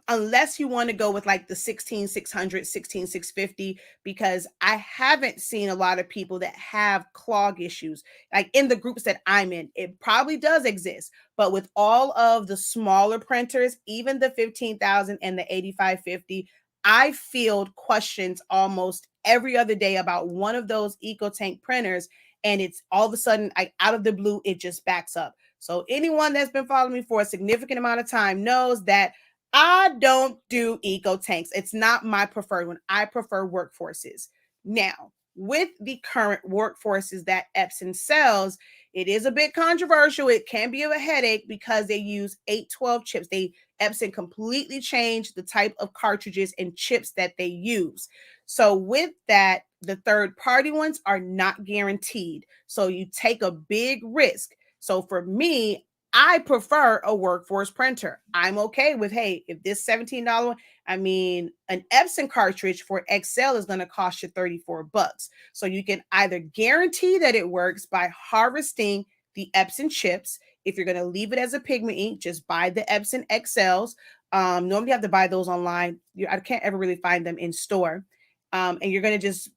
Unless you want to go with like the 16600, 16650, because I haven't seen a lot of people that have clog issues like in the groups that I'm in. It probably does exist, but with all of the smaller printers, even the 15,000 and the 8550, I field questions almost every other day about one of those EcoTank printers, and it's all of a sudden, like out of the blue, it just backs up. So anyone that's been following me for a significant amount of time knows that I don't do eco tanks. It's not my preferred one. I prefer workforces. Now, with the current workforces that Epson sells, it is a bit controversial. It can be a headache because they use 812 chips. Epson completely changed the type of cartridges and chips that they use. So with that, the third party ones are not guaranteed. So you take a big risk. So for me, I prefer a workforce printer. I'm okay with, hey, if this $17, an Epson cartridge for Excel is going to cost you $34. So you can either guarantee that it works by harvesting the Epson chips. If you're going to leave it as a pigment ink, just buy the Epson XLs. Normally you have to buy those online. I can't ever really find them in store. And you're going to just,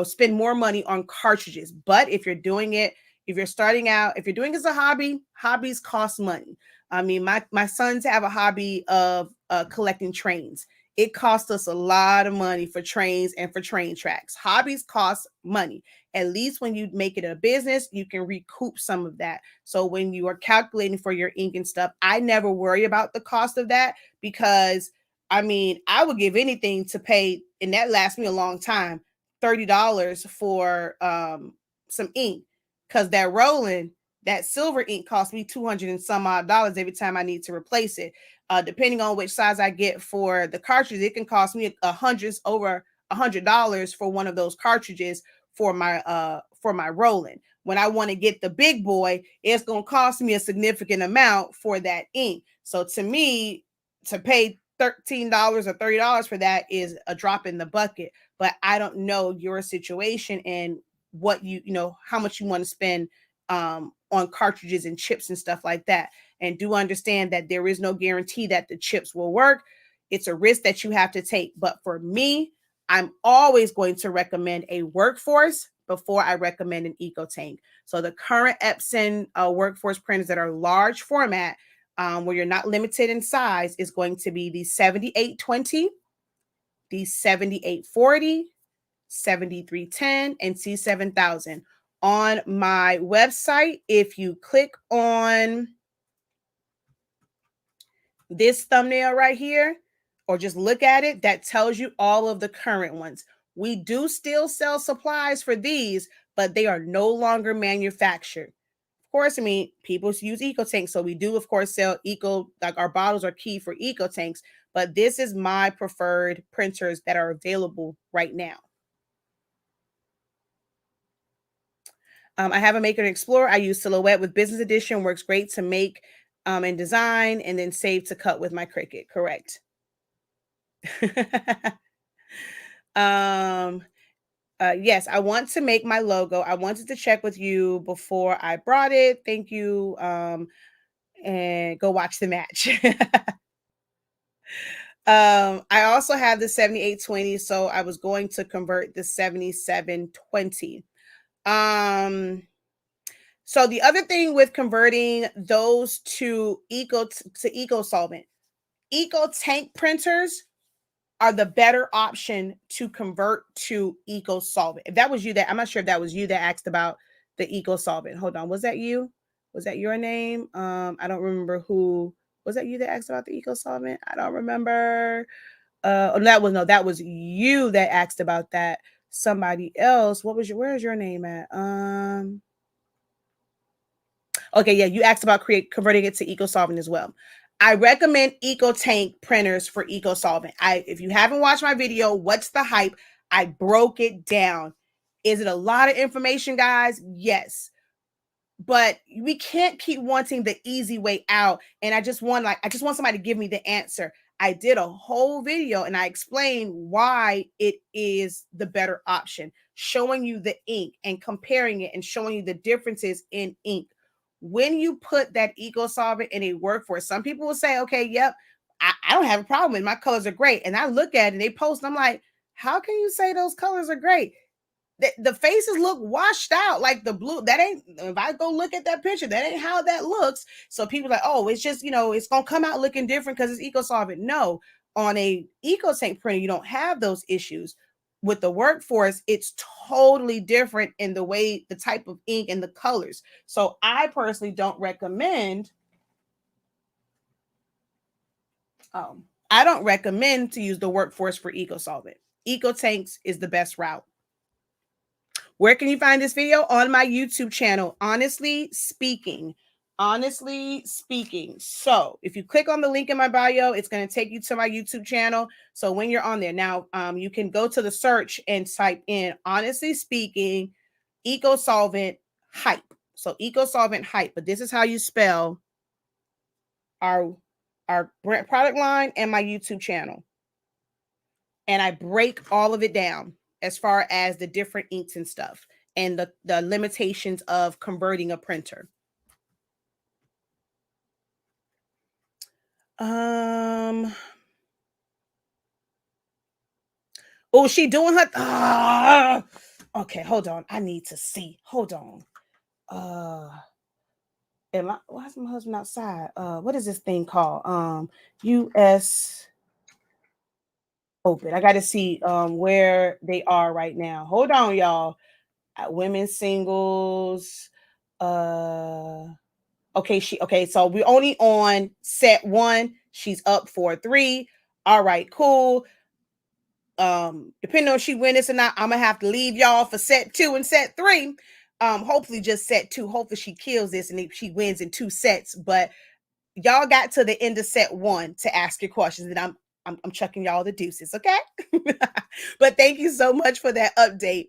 spend more money on cartridges. But if you're doing it, if you're starting out, if you're doing it as a hobby, hobbies cost money. My sons have a hobby of collecting trains. It costs us a lot of money for trains and for train tracks. Hobbies cost money. At least when you make it a business, you can recoup some of that. So when you are calculating for your ink and stuff, I never worry about the cost of that because I would give anything to pay, and that lasts me a long time, $30 for some ink. Because that silver ink costs me 200 and some odd dollars every time I need to replace it. Depending on which size I get for the cartridge, it can cost me over $100 for one of those cartridges for my rolling. When I want to get the big boy, it's going to cost me a significant amount for that ink. So to me, to pay $13 or $30 for that is a drop in the bucket. But I don't know your situation and what how much you want to spend on cartridges and chips and stuff like that. And do understand that there is no guarantee that the chips will work. It's a risk that you have to take. But for me, I'm always going to recommend a workforce before I recommend an EcoTank. So the current Epson workforce printers that are large format, where you're not limited in size, is going to be the 7820, the 7840, 7310, and C7000. On my website, if you click on this thumbnail right here, or just look at it, that tells you all of the current ones. We do still sell supplies for these, but they are no longer manufactured. Of course, people use eco tanks, so we do, of course, sell like our bottles are key for eco tanks, but this is my preferred printers that are available right now. I have a Maker and Explorer. I use Silhouette with Business Edition. Works great to make and design, and then save to cut with my Cricut. Correct. Um, yes, I want to make my logo. I wanted to check with you before I brought it. Thank you. And go watch the match. I also have the 7820, so I was going to convert the 7720. So the other thing with converting those to Eco-solvent, Eco tank printers are the better option to convert to Eco-solvent. If that was you, that I'm not sure if that was you that asked about the Eco-solvent. Hold on, was that you? Was that your name? I don't remember who. Was that you that asked about the Eco-solvent? I don't remember. That was you that asked about that. Somebody else. Where's your name at? Okay, yeah, you asked about converting it to Eco-solvent as well. I recommend Eco Tank printers for Eco-solvent. If you haven't watched my video, what's the hype? I broke it down. Is it a lot of information, guys? Yes. But we can't keep wanting the easy way out. And I just want somebody to give me the answer. I did a whole video and I explained why it is the better option, showing you the ink and comparing it and showing you the differences in ink. When you put that Eco-solvent in a workforce, some people will say, okay, yep, I don't have a problem with it. My colors are great. And I look at it and they post, and I'm like, how can you say those colors are great? The faces look washed out, like the blue. That ain't, if I go look at that picture, that ain't how that looks. So people are like, oh, it's just, it's gonna come out looking different because it's Eco-solvent. No, on a Eco-tank printer, you don't have those issues. With the workforce, it's totally different in the way, the type of ink and the colors. So I personally don't recommend. I don't recommend to use the workforce for Eco-solvent. Eco-tanks is the best route. Where can you find this video? On my YouTube channel, Honestly Speaking. Honestly Speaking. So if you click on the link in my bio, it's going to take you to my YouTube channel. So when you're on there now, you can go to the search and type in Honestly Speaking, Eco-solvent hype. So Eco-solvent hype, but this is how you spell our product line and my YouTube channel. And I break all of it down as far as the different inks and stuff and the limitations of converting a printer. Oh, she doing her okay, hold on. I need to see. Hold on. Why is my husband outside? What is this thing called? US open. I gotta see where they are right now. Hold on, y'all. Women's singles. Okay, so we're only on set 1. She's up 4-3. All right, cool. Depending on if she win this or not, I'm gonna have to leave y'all for set 2 and set 3. Hopefully just set 2. Hopefully she kills this and she wins in 2 sets. But y'all got to the end of set 1 to ask your questions, and I'm chucking y'all the deuces, okay? But thank you so much for that update.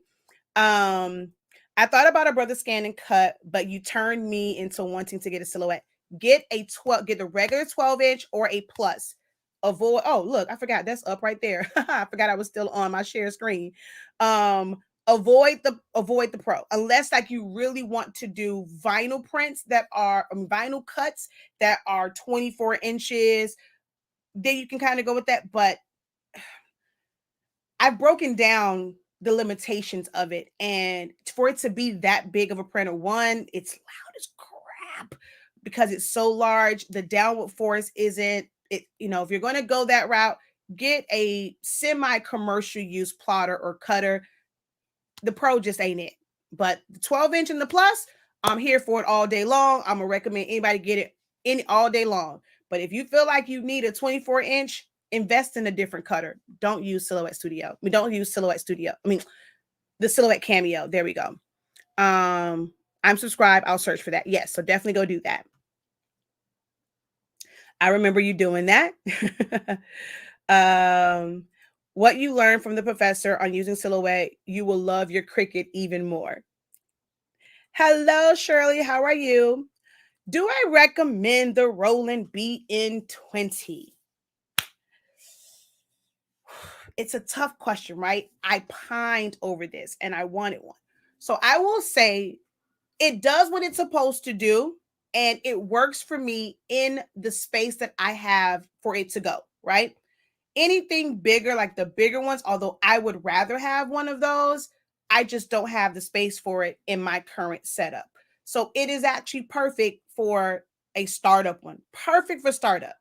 I thought about a brother scan and cut, but you turned me into wanting to get a silhouette. Get the regular 12-inch or a plus. Avoid, oh, look, I forgot that's up right there. I forgot I was still on my share screen. Avoid the pro, unless like you really want to do vinyl prints that are vinyl cuts that are 24 inches. Then you can kind of go with that. But I've broken down the limitations of it, and for it to be that big of a printer, one, it's loud as crap because it's so large. The downward force isn't it. If you're going to go that route, get a semi-commercial use plotter or cutter. The pro just ain't it. But the 12-inch and the plus, I'm here for it all day long. I'm gonna recommend anybody get it all day long. But if you feel like you need a 24-inch, invest in a different cutter. Don't use Silhouette Studio. Don't use Silhouette Studio. The Silhouette Cameo. There we go. I'm subscribed. I'll search for that. Yes, so definitely go do that. I remember you doing that. What you learned from the professor on using Silhouette, you will love your Cricut even more. Hello, Shirley. How are you? Do I recommend the Roland BN20? It's a tough question, right? I pined over this and I wanted one. So I will say it does what it's supposed to do, and it works for me in the space that I have for it to go, right? Anything bigger, like the bigger ones, although I would rather have one of those, I just don't have the space for it in my current setup. So it is actually perfect for a startup one. Perfect for startup.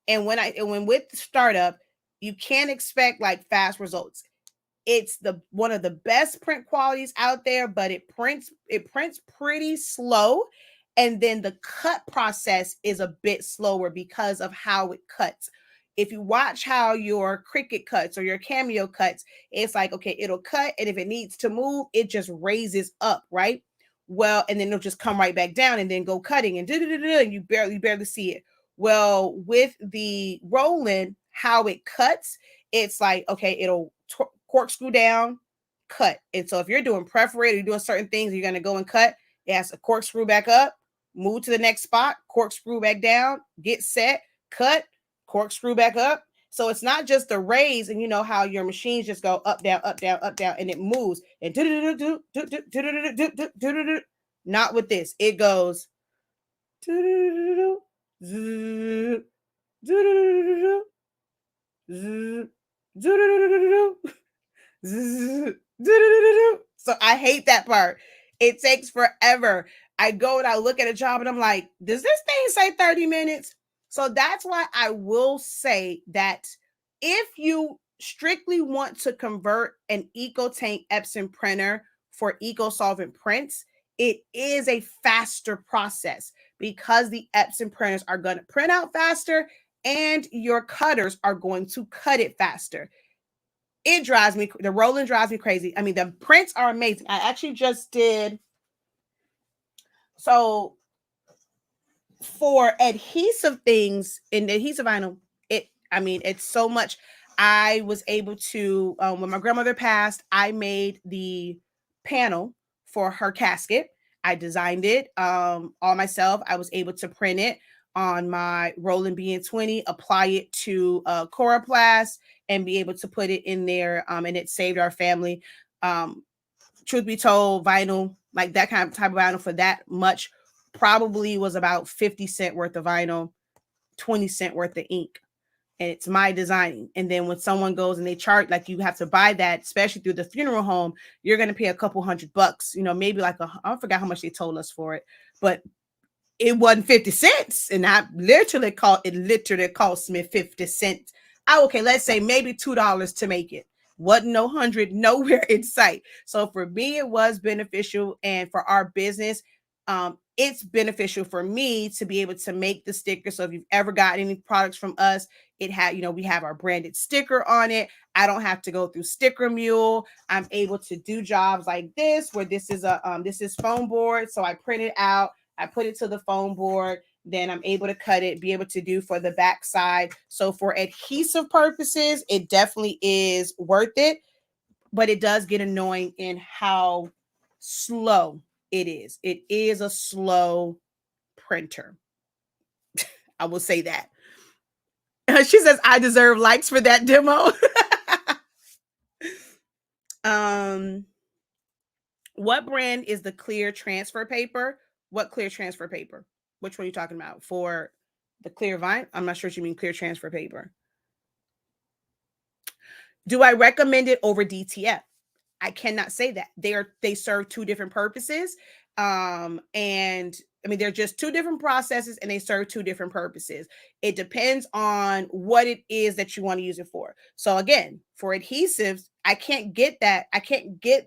And when with startup, you can't expect like fast results. It's the one of the best print qualities out there, but it prints pretty slow, and then the cut process is a bit slower because of how it cuts. If you watch how your Cricut cuts or your Cameo cuts, it's like, okay, it'll cut, and if it needs to move, it just raises up, right? Well, and then it'll just come right back down and then go cutting and and you barely see it. Well, with the Roland, how it cuts, it's like, okay, it'll corkscrew down, cut. And so if you're doing perforated, you're doing certain things, you're going to go and cut. It has a corkscrew back up, move to the next spot, corkscrew back down, get set, cut, corkscrew back up. So it's not just the raise, and you know how your machines just go up, down, up, down, up, down, and it moves. And not with this. It goes so I hate that part. It takes forever. I go and I look at a job and I'm like, does this thing say 30 minutes? So that's why I will say that if you strictly want to convert an EcoTank Epson printer for Eco-solvent prints, it is a faster process because the Epson printers are going to print out faster and your cutters are going to cut it faster. The Roland drives me crazy. I mean, the prints are amazing. I actually just did, so for adhesive things in the adhesive vinyl, it's so much. I was able to, when my grandmother passed, I made the panel for her casket. I designed it all myself. I was able to print it on my Roland BN20, apply it to Coroplast, and be able to put it in there. And it saved our family. Truth be told, vinyl, like that kind of type of vinyl for that much, probably was about 50 cents worth of vinyl, 20 cents worth of ink. And it's my designing. And then when someone goes and they charge, like you have to buy that, especially through the funeral home, you're going to pay a couple $100, maybe like I forgot how much they told us for it, but it wasn't 50 cents. And it literally cost me 50 cents. Okay, let's say maybe $2 to make it. Wasn't no 100 nowhere in sight. So for me, it was beneficial. And for our business, it's beneficial for me to be able to make the sticker. So if you've ever gotten any products from us, we have our branded sticker on it. I don't have to go through Sticker Mule. I'm able to do jobs like this, where this is foam board. So I print it out, I put it to the foam board, then I'm able to cut it, be able to do for the back side. So for adhesive purposes, it definitely is worth it, but it does get annoying in how slow it is. It is a slow printer. I will say that. She says, I deserve likes for that demo. What brand is the clear transfer paper? What clear transfer paper? Which one are you talking about? For the clear vine? I'm not sure what you mean clear transfer paper. Do I recommend it over DTF? I cannot say that. They serve two different purposes. And I mean, they're just two different processes and they serve two different purposes. It depends on what it is that you want to use it for. So again, for adhesives, I can't get that. I can't do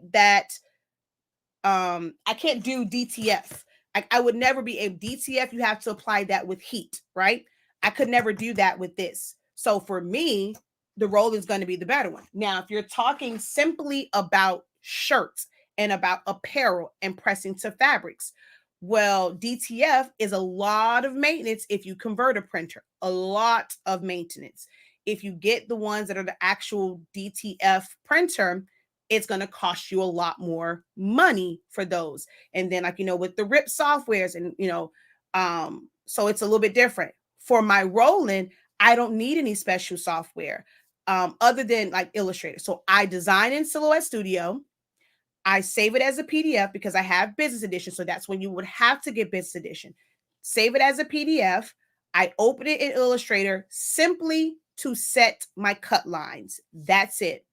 DTF. I would never be a DTF. You have to apply that with heat, right? I could never do that with this. So for me, the roll is going to be the better one. Now, if you're talking simply about shirts and about apparel and pressing to fabrics, well, DTF is a lot of maintenance if you convert a printer, a lot of maintenance. If you get the ones that are the actual DTF printer, it's going to cost you a lot more money for those. And then with the RIP softwares and, so it's a little bit different. For my Roland, I don't need any special software. other than like Illustrator. So I design in Silhouette Studio. I save it as a PDF because I have business edition. So that's when you would have to get business edition. Save it as a PDF. I open it in Illustrator simply to set my cut lines. That's it.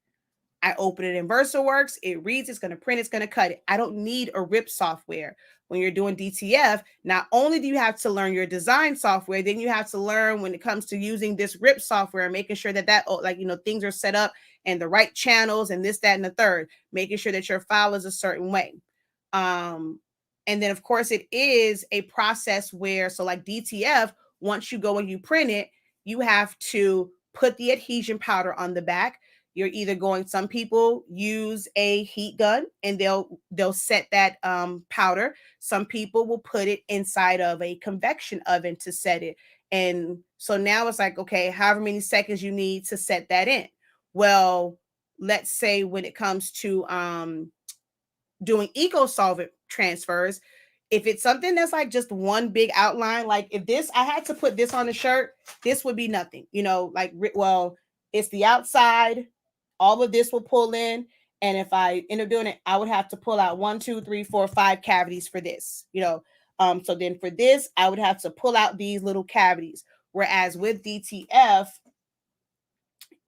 I open it in VersaWorks. It reads, it's going to print, it's going to cut it. I don't need a RIP software. When you're doing DTF, not only do you have to learn your design software, then you have to learn when it comes to using this RIP software and making sure that like, things are set up and the right channels and this, that, and the third, making sure that your file is a certain way. And then of course it is a process where, so like DTF, once you go and you print it, you have to put the adhesion powder on the back. You're either going, some people use a heat gun and they'll set that powder. Some people will put it inside of a convection oven to set it. And so now it's like, okay, however many seconds you need to set that in. Well, let's say when it comes to doing Eco-solvent transfers, if it's something that's like just one big outline, like if this, I had to put this on the shirt, this would be nothing, like, well, it's the outside, all of this will pull in. And if I end up doing it, I would have to pull out 1, 2, 3, 4, 5 cavities for this, so then for this, I would have to pull out these little cavities. Whereas with DTF,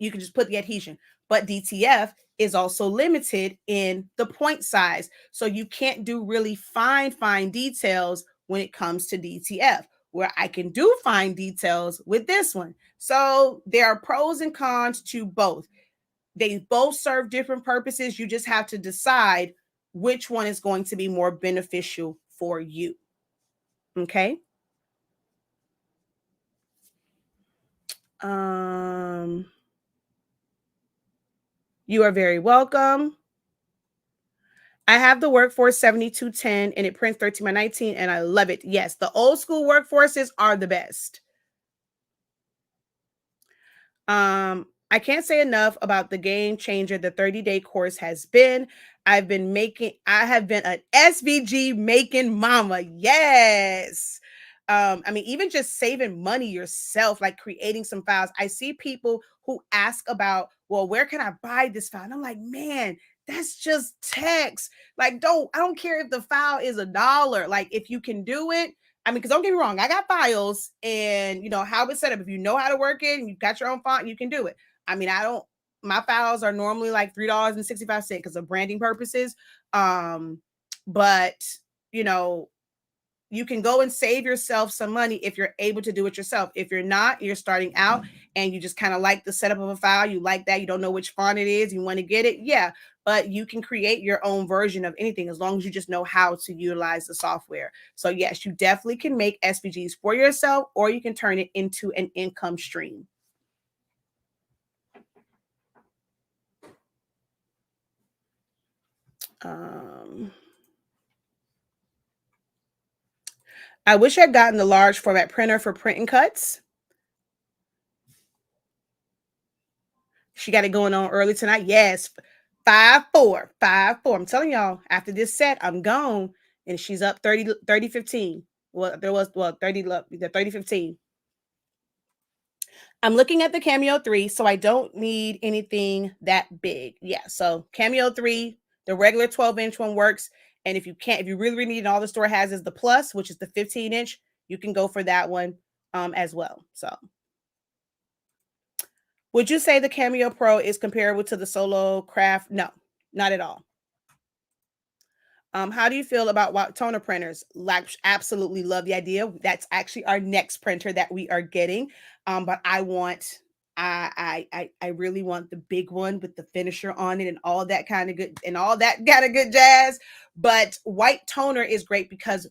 you can just put the adhesion, but DTF is also limited in the point size. So you can't do really fine details when it comes to DTF, where I can do fine details with this one. So there are pros and cons to both. They both serve different purposes. You just have to decide which one is going to be more beneficial for you. Okay. You are very welcome. I have the Workforce 7210 and it prints 13 by 19 and I love it. Yes, the old school Workforces are the best. I can't say enough about the game changer the 30-day course has been. I have been an SVG making mama. Yes. Even just saving money yourself, like creating some files. I see people who ask about, well, where can I buy this file? And I'm like, man, that's just text. Like, I don't care if the file is $1. Like, if you can do it, because don't get me wrong, I got files and how it's set up. If you know how to work it and you've got your own font, you can do it. My files are normally like $3.65 because of branding purposes. But you can go and save yourself some money if you're able to do it yourself. If you're not, you're starting out and you just kind of like the setup of a file. You like that. You don't know which font it is. You want to get it. Yeah. But you can create your own version of anything as long as you just know how to utilize the software. So yes, you definitely can make SVGs for yourself, or you can turn it into an income stream. I wish I'd gotten the large format printer for printing cuts. She got it going on early tonight. Yes. 5-4. I'm telling y'all, after this set, I'm gone. And she's up 30-15. Well, there was 30-15. I'm looking at the Cameo 3, so I don't need anything that big. Yeah, so Cameo 3, the regular 12-inch one works. And if you really need it, all the store has is the Plus, which is the 15-inch. You can go for that one as well. So, would you say the Cameo Pro is comparable to the Solo Craft? No, not at all. How do you feel about white toner printers? Like, absolutely love the idea. That's actually our next printer that we are getting. But I really want the big one with the finisher on it and all that kind of good jazz. But white toner is great because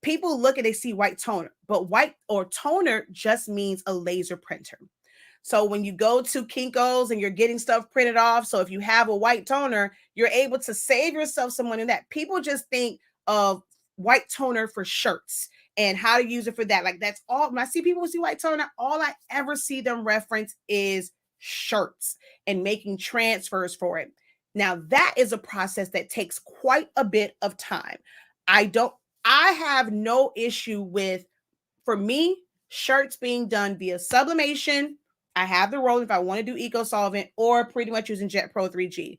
people look and they see white toner, but white or toner just means a laser printer. So when you go to Kinko's and you're getting stuff printed off, so if you have a white toner, you're able to save yourself some money in that. People just think of white toner for shirts and how to use it for that. Like, that's all. When I see people see white toner, all I ever see them reference is shirts and making transfers for it. Now, that is a process that takes quite a bit of time. I have no issue with, for me, shirts being done via sublimation I have the roller if I want to do Eco-solvent or pretty much using Jet Pro 3G.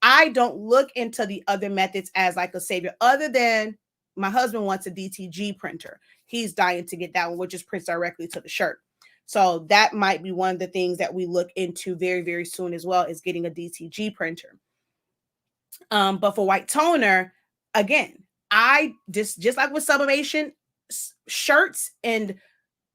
I don't look into the other methods as like a savior, other than my husband wants a DTG printer. He's dying to get that one, which just prints directly to the shirt. So that might be one of the things that we look into very, very soon as well, is getting a DTG printer. But for white toner, again, I just like with sublimation, shirts and,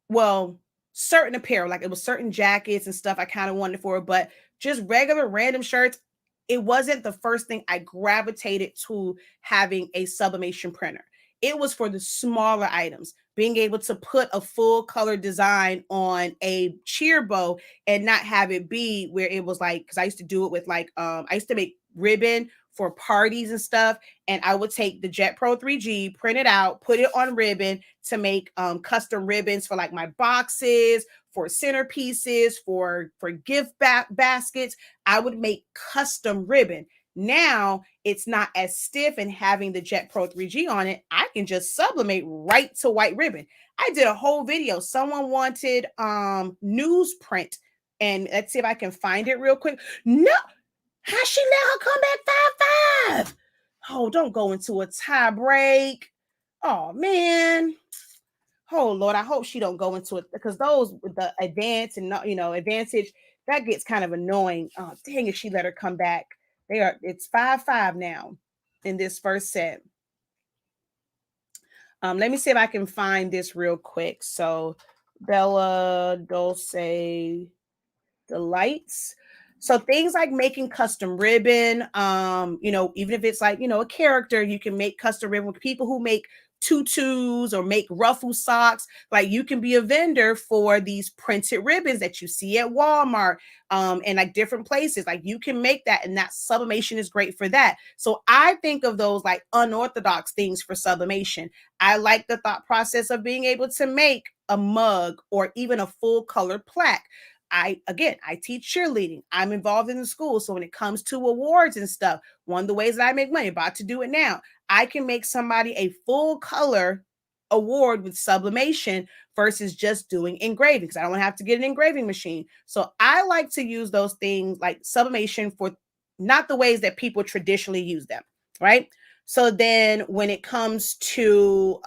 well, certain apparel, like it was certain jackets and stuff I kind of wanted for, but just regular random shirts, it wasn't the first thing I gravitated to having a sublimation printer. It was for the smaller items, being able to put a full color design on a cheer bow and not have it be where it was like, because I used to do it with like, I used to make ribbon for parties and stuff, and I would take the Jet Pro 3G, print it out, put it on ribbon to make custom ribbons for like my boxes, for centerpieces, for gift baskets. I would make custom ribbon. Now it's not as stiff, and having the Jet Pro 3G on it, I can just sublimate right to white ribbon. I did a whole video. Someone wanted newsprint, and let's see if I can find it real quick. No, how she let her come back 5-5? Oh, don't go into a tie break. Oh man. Oh Lord, I hope she don't go into it, because those with the advance and advantage, that gets kind of annoying. Oh dang, if she let her come back. It's 5-5 now in this first set. Let me see if I can find this real quick. So Bella Dulce Delights. So things like making custom ribbon, even if it's like, a character, you can make custom ribbon with people who make tutus or make ruffle socks. Like you can be a vendor for these printed ribbons that you see at Walmart, and like different places. Like you can make that, and that sublimation is great for that. So I think of those like unorthodox things for sublimation. I like the thought process of being able to make a mug or even a full color plaque. I teach cheerleading. I'm involved in the school. So when it comes to awards and stuff, one of the ways that I make money, about to do it now, I can make somebody a full color award with sublimation versus just doing engraving, because I don't have to get an engraving machine. So I like to use those things like sublimation for not the ways that people traditionally use them, right? So then when it comes to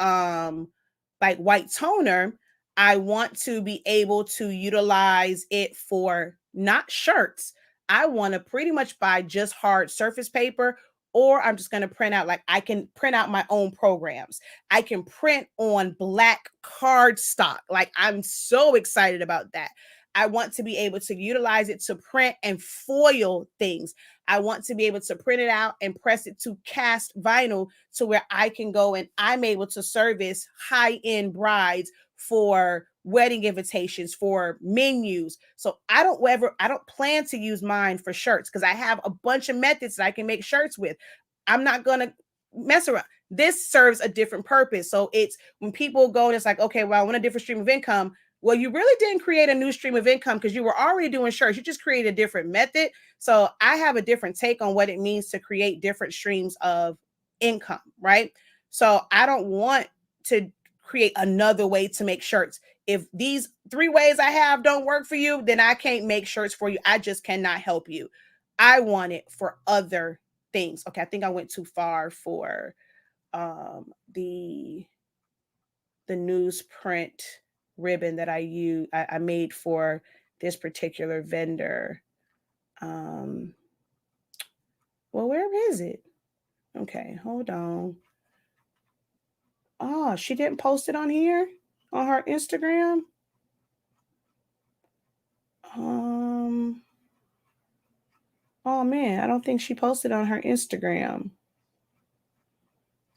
like white toner, I want to be able to utilize it for not shirts. I want to pretty much buy just hard surface paper, or I'm just going to print out, like I can print out my own programs. I can print on black cardstock. Like I'm so excited about that. I want to be able to utilize it to print and foil things. I want to be able to print it out and press it to cast vinyl, to where I can go and I'm able to service high-end brides for wedding invitations, for menus. So I don't plan to use mine for shirts, because I have a bunch of methods that I can make shirts with. I'm not going to mess around. This serves a different purpose. So it's when people go and it's like, okay, well, I want a different stream of income. Well, you really didn't create a new stream of income, because you were already doing shirts. You just created a different method. So I have a different take on what it means to create different streams of income, right? So I don't want to create another way to make shirts. If these 3 ways I have don't work for you, then I can't make shirts for you. I just cannot help you. I want it for other things. Okay, I think I went too far for the newsprint ribbon that I made for this particular vendor. Well, where is it? Okay, hold on. Oh, she didn't post it on here on her Instagram. Oh man, I don't think she posted on her Instagram.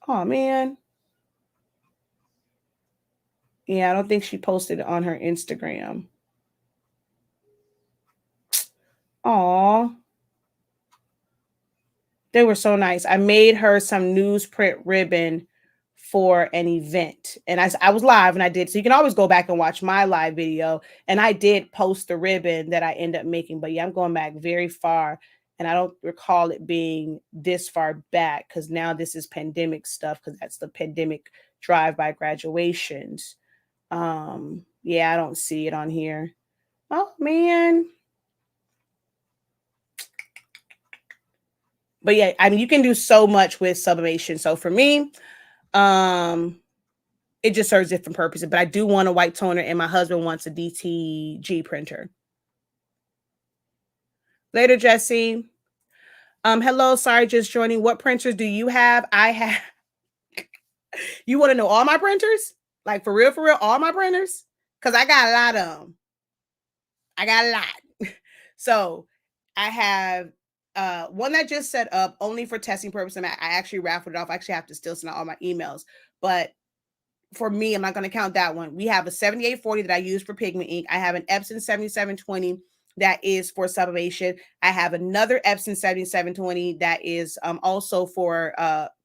Oh man. Yeah, I don't think she posted on her Instagram. Aw. They were so nice. I made her some newsprint ribbon for an event. And I was live and I did. So you can always go back and watch my live video. And I did post the ribbon that I ended up making. But yeah, I'm going back very far. And I don't recall it being this far back, because now this is pandemic stuff, because that's the pandemic drive-by graduations. Yeah, I don't see it on here. Oh man. But yeah, I mean, you can do so much with sublimation. So for me, um, it just serves different purposes. But I do want a white toner, and my husband wants a DTG printer. Later, Jesse. Hello, sorry, just joining. What printers do you have? I have. You want to know all my printers? Like for real, all my printers? Because I got a lot of them. I got a lot. So I have one that just set up only for testing purposes. I actually raffled it off. I actually have to still send out all my emails. But for me, I'm not going to count that one. We have a 7840 that I use for pigment ink. I have an Epson 7720 that is for sublimation. I have another Epson 7720 that is also for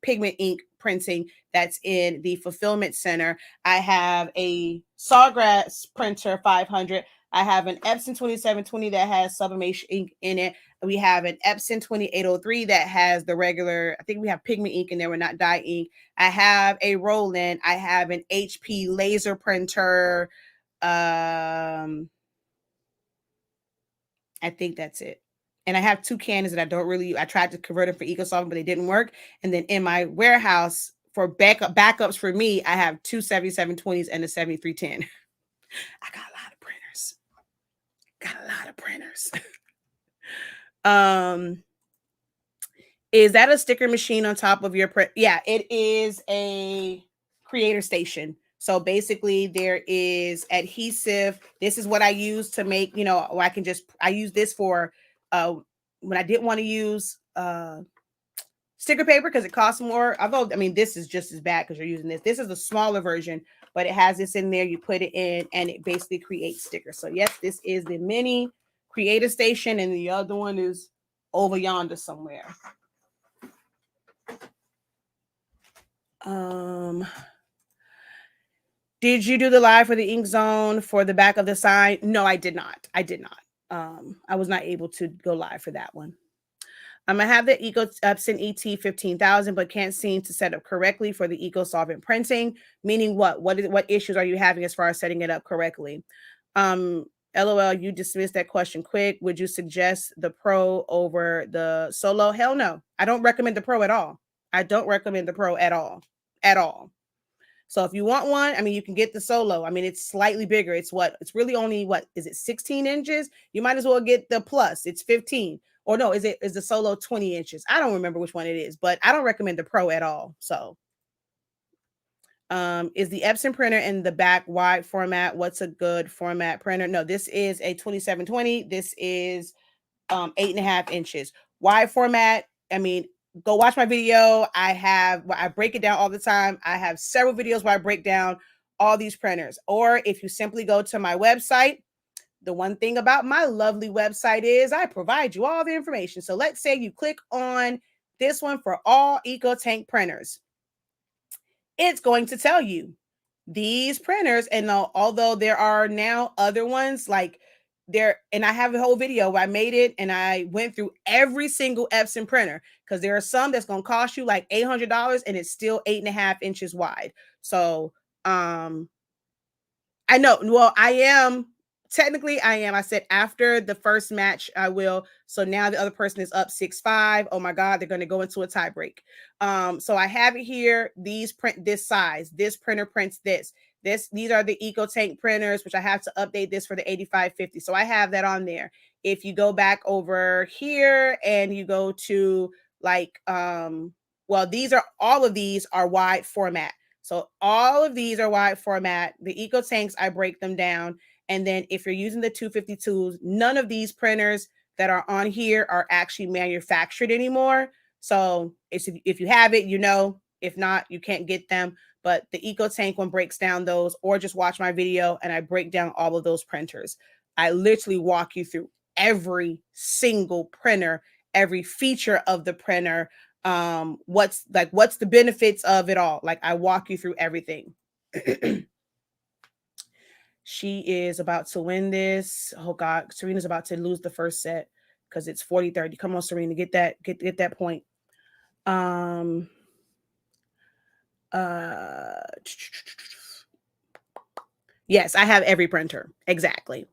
pigment ink printing that's in the fulfillment center. I have a Sawgrass printer 500. I have an Epson 2720 that has sublimation ink in it. We have an Epson 2803 that has the regular, I think we have pigment ink in there, we're not dye ink. I have a Roland. I have an HP laser printer. I think that's it. And I have two cannons that I don't really, I tried to convert them for Eco-solvent, but they didn't work. And then in my warehouse for backups for me, I have two 7720s and a 7310. I got a lot of printers. um, is that a sticker machine on top of your print? Yeah, it is a creator station. So basically there is adhesive. This is what I use to make, I use this for when I didn't want to use sticker paper because it costs more. Although, I mean, this is just as bad because you're using this. This is a smaller version, but it has this in there. You put it in and it basically creates stickers. So yes, this is the mini creator station, and the other one is over yonder somewhere. Did you do the live for the ink zone for the back of the sign? No, I did not. I was not able to go live for that one. I have the Epson ET 15,000, but can't seem to set up correctly for the Eco-solvent printing. Meaning what? What issues are you having as far as setting it up correctly? LOL, you dismissed that question quick. Would you suggest the Pro over the Solo? Hell no. I don't recommend the Pro at all. I don't recommend the Pro at all. At all. So if you want one, I mean, you can get the Solo. I mean, it's slightly bigger. It's really only, is it 16 inches? You might as well get the Plus. It's 15. Or no, is the Solo 20 inches? I don't remember which one it is, but I don't recommend the Pro at all. So is the Epson printer in the back wide format? What's a good format printer? No, this is a 2720. This is 8.5 inches. Wide format, I mean, go watch my video. I break it down all the time. I have several videos where I break down all these printers. Or if you simply go to my website, the one thing about my lovely website is I provide you all the information. So let's say you click on this one for all EcoTank printers. It's going to tell you these printers, and although there are now other ones like there, and I have a whole video where I made it and I went through every single Epson printer, because there are some that's going to cost you like $800 and it's still 8.5 inches wide. So I know, well, I am. I said after the first match, I will. So now the other person is up 6-5. Oh my God, they're going to go into a tie break. So I have it here. These print this size. This printer prints this. These are the EcoTank printers, which I have to update this for the 8550. So I have that on there. If you go back over here and you go to like, well, all of these are wide format. So all of these are wide format. The EcoTanks, I break them down. And then if you're using the 252s, none of these printers that are on here are actually manufactured anymore. So if you have it, if not, you can't get them. But the EcoTank one breaks down those, or just watch my video and I break down all of those printers. I literally walk you through every single printer, every feature of the printer, what's the benefits of it all. Like, I walk you through everything. She is about to win this. Oh God, Serena's about to lose the first set because it's 40-30. Come on, Serena, get that point. Yes, I have every printer. Exactly.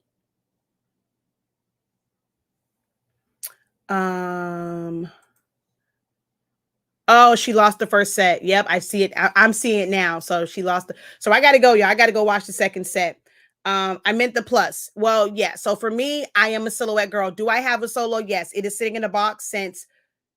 Um, oh, she lost the first set. Yep, I see it. I'm seeing it now. So she lost so I gotta go, y'all. I gotta go watch the second set. I meant the plus. Well, yeah. So for me, I am a silhouette girl. Do I have a solo? Yes. It is sitting in a box since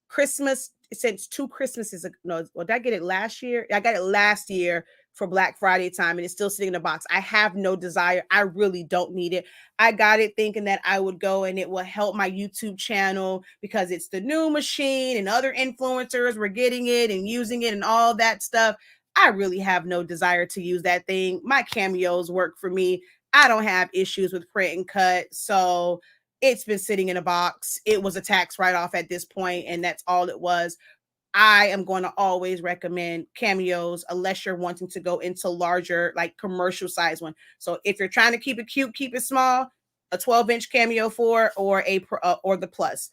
Christmas, since 2 Christmases ag no, well, did I get it last year? I got it last year for Black Friday time, and it's still sitting in the box. I have no desire. I really don't need it. I got it thinking that I would go and it will help my YouTube channel because it's the new machine and other influencers were getting it and using it and all that stuff. I really have no desire to use that thing. My cameos work for me. I don't have issues with print and cut, so it's been sitting in a box. It was a tax write-off at this point, and that's all it was. I am going to always recommend Cameos unless you're wanting to go into larger, like commercial size one. So if you're trying to keep it cute, keep it small, a 12-inch Cameo 4 or or the Plus.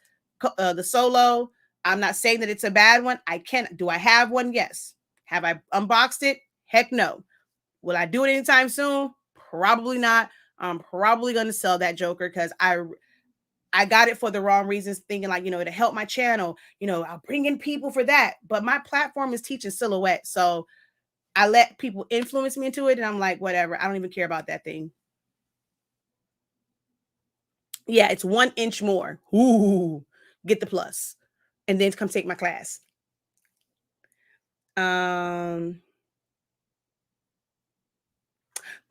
The Solo, I'm not saying that it's a bad one. I can do I have one? Yes. Have I unboxed it? Heck no. Will I do it anytime soon? Probably not. I'm probably going to sell that joker because I got it for the wrong reasons, thinking like, to help my channel, I'll bring in people for that. But my platform is teaching silhouette. So I let people influence me into it. And I'm like, whatever. I don't even care about that thing. Yeah, it's 1 inch more. Ooh, get the plus. And then come take my class. Um,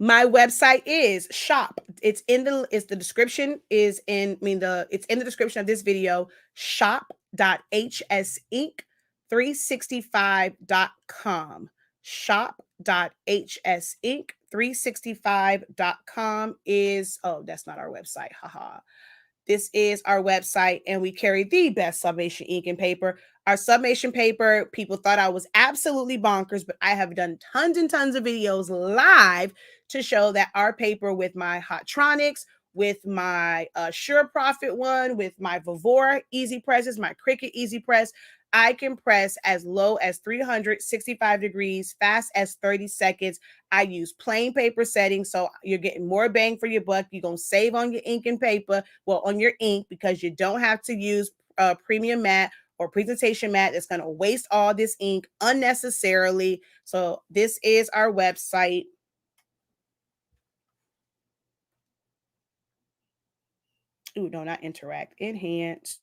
My website is shop. It's the description is in, I mean, it's in the description of this video, shop.hsinc365.com. Shop.hsinc365.com is, oh, that's not our website. Haha. This is our website, and we carry the best summation ink and paper. Our summation paper, people thought I was absolutely bonkers, but I have done tons and tons of videos live to show that our paper with my Hotronics, with my Sure Profit one, with my Vivora Easy Presses, my Cricut Easy Press, I can press as low as 365 degrees, fast as 30 seconds. I use plain paper settings, so you're getting more bang for your buck. You're going to save on your ink and paper, well, on your ink, because you don't have to use premium matte or presentation matte that's going to waste all this ink unnecessarily. So this is our website. Ooh, no, not interact. Enhance.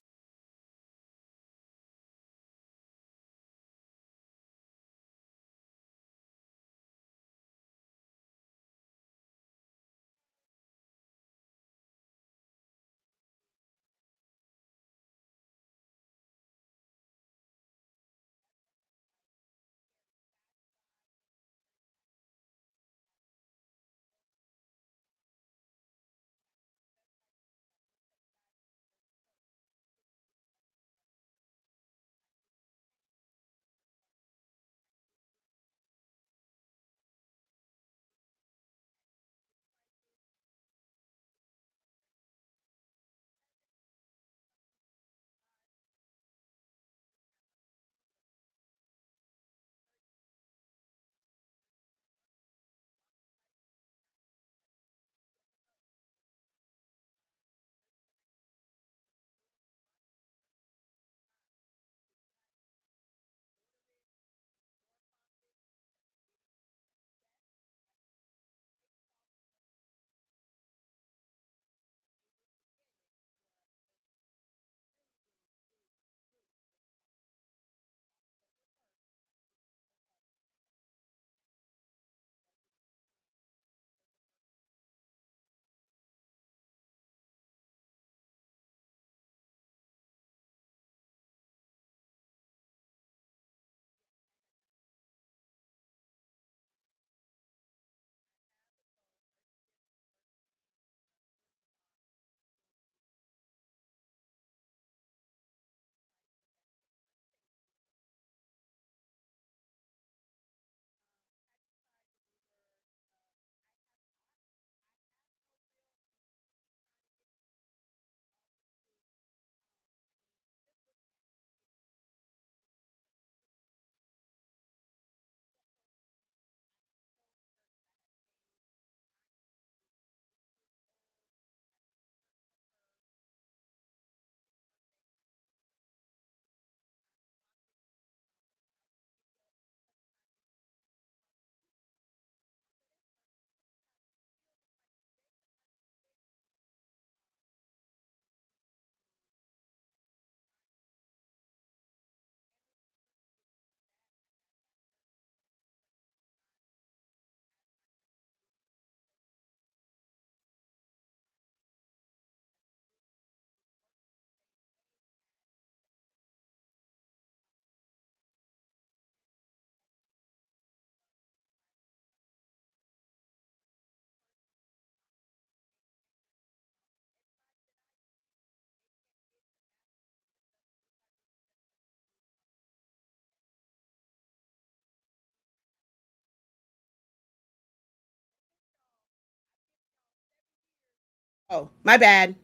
Oh, my bad.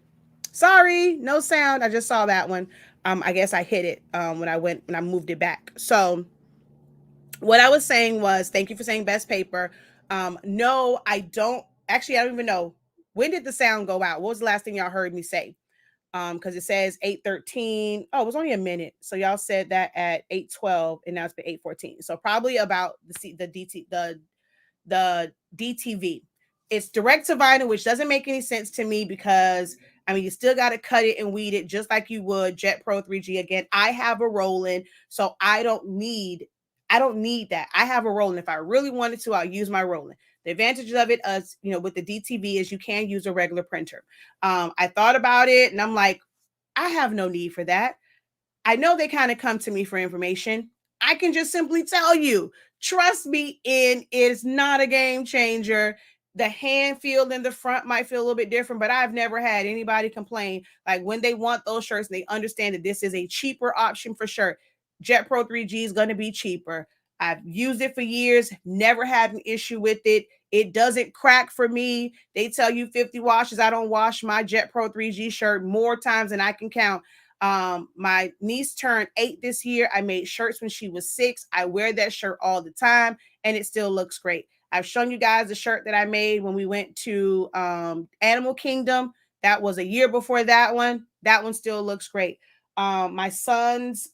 Sorry, no sound. I just saw that one. I guess I hit it when I moved it back. So what I was saying was, thank you for saying best paper. No, I don't actually. I don't even know, when did the sound go out. What was the last thing y'all heard me say? Because it says 8:13. Oh, it was only a minute. So y'all said that at 8:12, and now it's been 8:14. So probably about the DTV. It's direct to vinyl, which doesn't make any sense to me because I mean you still got to cut it and weed it just like you would Jet Pro 3G. Again, I have a Roland, so I don't need that. I have a Roland. If I really wanted to, I'll use my Roland. The advantage of it, as you know, with the DTV is you can use a regular printer. I thought about it and I'm like, I have no need for that. I know they kind of come to me for information. I can just simply tell you, trust me, it is not a game changer. The hand feel in the front might feel a little bit different, but I've never had anybody complain. Like when they want those shirts and they understand that this is a cheaper option for shirt. Jet Pro 3G is going to be cheaper. I've used it for years, never had an issue with it. It doesn't crack for me. They tell you 50 washes. I don't wash my Jet Pro 3G shirt more times than I can count. My niece turned 8 this year. I made shirts when she was 6. I wear that shirt all the time and it still looks great. I've shown you guys the shirt that I made when we went to Animal Kingdom. That was a year before that one. That one still looks great. My son's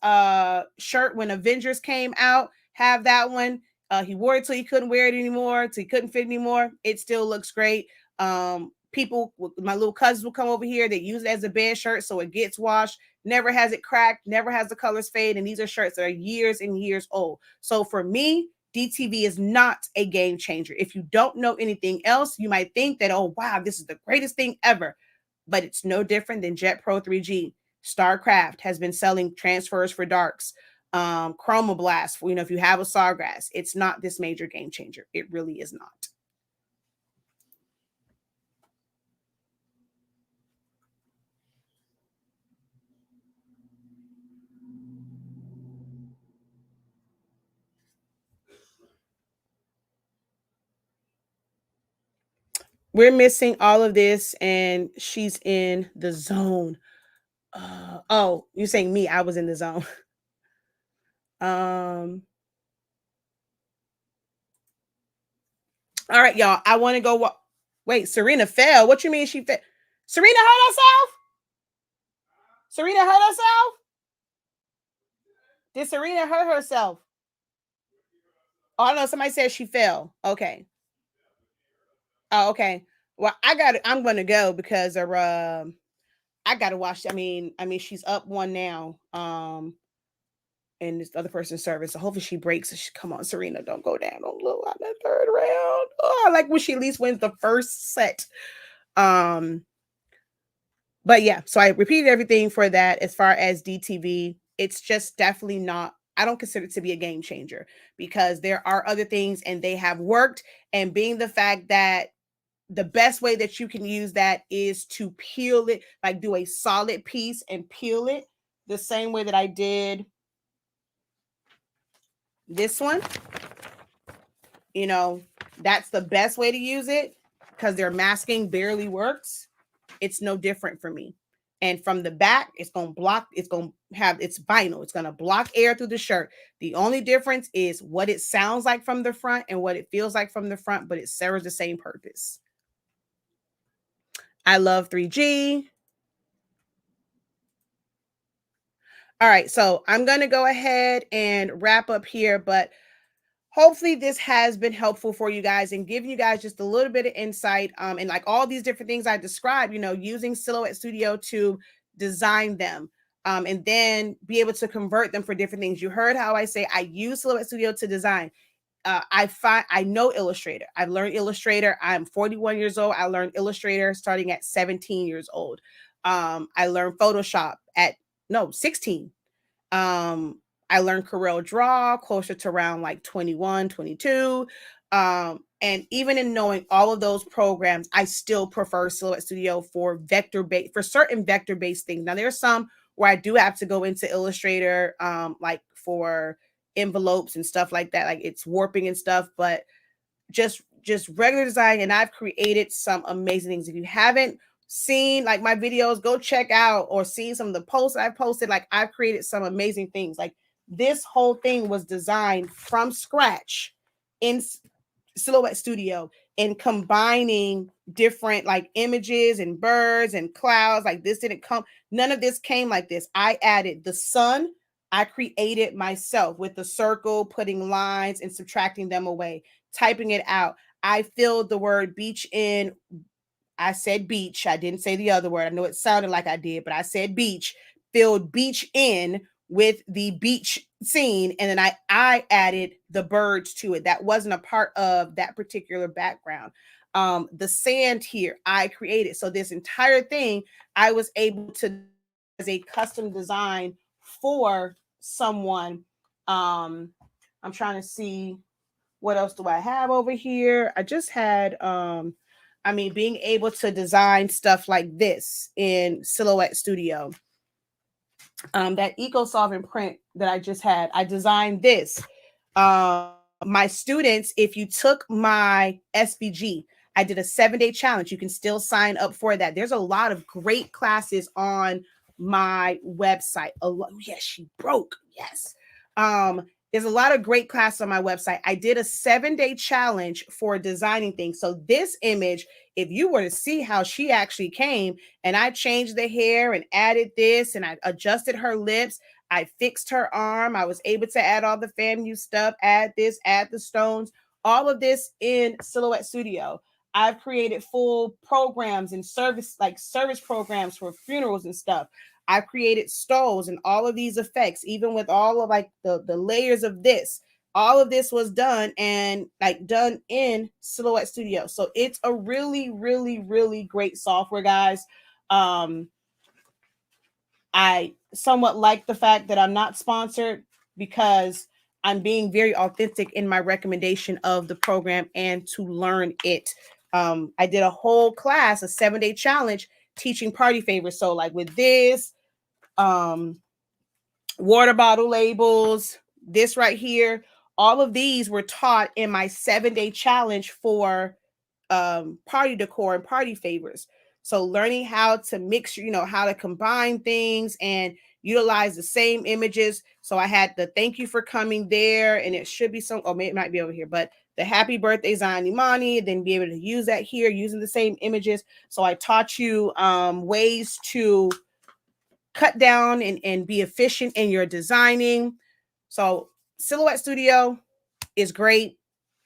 shirt when Avengers came out, have that one. He wore it till he couldn't wear it anymore, till he couldn't fit anymore. It still looks great. People, my little cousins will come over here. They use it as a bed shirt, so it gets washed. Never has it cracked, never has the colors fade. And these are shirts that are years and years old. So for me, DTV is not a game changer. If you don't know anything else, you might think that, oh, wow, this is the greatest thing ever. But it's no different than Jet Pro 3G. StarCraft has been selling transfers for darks. Chromoblast, you know, if you have a Sawgrass, it's not this major game changer. It really is not. We're missing all of this, and she's in the zone. Oh, you're saying me? I was in the zone. Um. All right, y'all. I want to go. Wait, Serena fell. What you mean she fell? Serena hurt herself? Serena hurt herself? Did Serena hurt herself? Oh, I don't know. Somebody said she fell. Okay. Oh, okay. Well, I'm gonna go because I gotta watch. I mean, she's up one now. And this other person's service. So hopefully she breaks. And she, come on, Serena, don't go down. Don't lose on that third round. Oh, I like when she at least wins the first set. Um, but yeah, so I repeated everything for that. As far as DTV, it's just definitely not. I don't consider it to be a game changer because there are other things and they have worked. And being the fact that the best way that you can use that is to peel it, like do a solid piece and peel it the same way that I did this one. You know, that's the best way to use it because their masking barely works. It's no different for me. And from the back, it's going to block, it's going to have, it's vinyl. It's going to block air through the shirt. The only difference is what it sounds like from the front and what it feels like from the front, but it serves the same purpose. I love 3G. All right, so I'm going to go ahead and wrap up here, but hopefully this has been helpful for you guys and giving you guys just a little bit of insight and like all these different things I described, you know, using Silhouette Studio to design them and then be able to convert them for different things. You heard how I say I use Silhouette Studio to design. I know Illustrator. I've learned Illustrator. I'm 41 years old. I learned Illustrator starting at 17 years old. I learned Photoshop at 16. um I learned Corel Draw closer to around like 21, 22. And even in knowing all of those programs, I still prefer Silhouette Studio for certain vector based things. Now there's some where I do have to go into Illustrator, like for envelopes and stuff like that, like it's warping and stuff, but just regular design. And I've created some amazing things. If you haven't seen like my videos, go check out or see some of the posts I've posted. Like I've created some amazing things. Like this whole thing was designed from scratch in Silhouette Studio, and combining different like images and birds and clouds. Like this didn't come, none of this came like this. I added the sun. I created myself with the circle, putting lines and subtracting them away, typing it out. I filled the word beach in. I said beach. I didn't say the other word. I know it sounded like I did, but I said beach. Filled beach in with the beach scene, and then I added the birds to it. That wasn't a part of that particular background. The sand here I created. So this entire thing I was able to as a custom design for someone. I'm trying to see what else do I have over here. I just had being able to design stuff like this in Silhouette Studio. That Eco-solvent print that I just had, I designed this. My students, if you took my SVG, I did a 7-day challenge. You can still sign up for that. There's a lot of great classes on my website. Yes, she broke. Yes. There's a lot of great classes on my website. I did a 7-day challenge for designing things. So this image, if you were to see how she actually came, and I changed the hair and added this and I adjusted her lips, I fixed her arm, I was able to add all the FAMU stuff, add this, add the stones, all of this in Silhouette Studio. I've created full programs and service programs for funerals and stuff. I've created stoves and all of these effects, even with all of like the layers of this. All of this was done in Silhouette Studio. So it's a really, really, really great software, guys. I somewhat like the fact that I'm not sponsored because I'm being very authentic in my recommendation of the program and to learn it. I did a whole class, a 7-day challenge teaching party favors. So like with this, water bottle labels, this right here, all of these were taught in my 7-day challenge for party decor and party favors. So learning how to mix, how to combine things and utilize the same images. So I had the thank you for coming there, and it should be it might be over here, but the happy birthday Zion Imani, then be able to use that here using the same images. So I taught you ways to cut down and be efficient in your designing. So Silhouette Studio is great.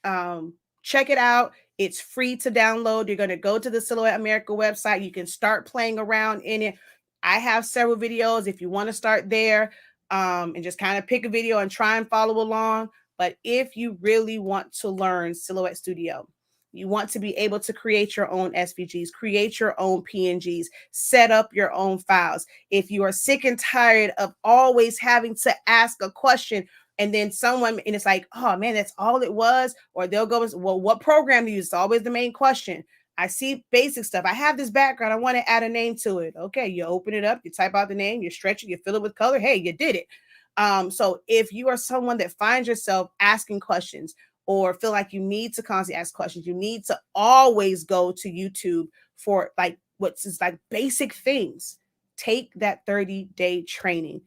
Check it out. It's free to download. You're going to go to the Silhouette America website. You can start playing around in it. I have several videos if you want to start there and just kind of pick a video and try and follow along. But if you really want to learn Silhouette Studio, you want to be able to create your own SVGs, create your own PNGs, set up your own files. If you are sick and tired of always having to ask a question and then and it's like, oh man, that's all it was. Or they'll go, well, what program do you use? It's always the main question. I see basic stuff. I have this background. I want to add a name to it. Okay, you open it up, you type out the name, you stretch it, you fill it with color. Hey, you did it. So if you are someone that finds yourself asking questions or feel like you need to constantly ask questions, you need to always go to YouTube for like what's like basic things. Take that 30-day training.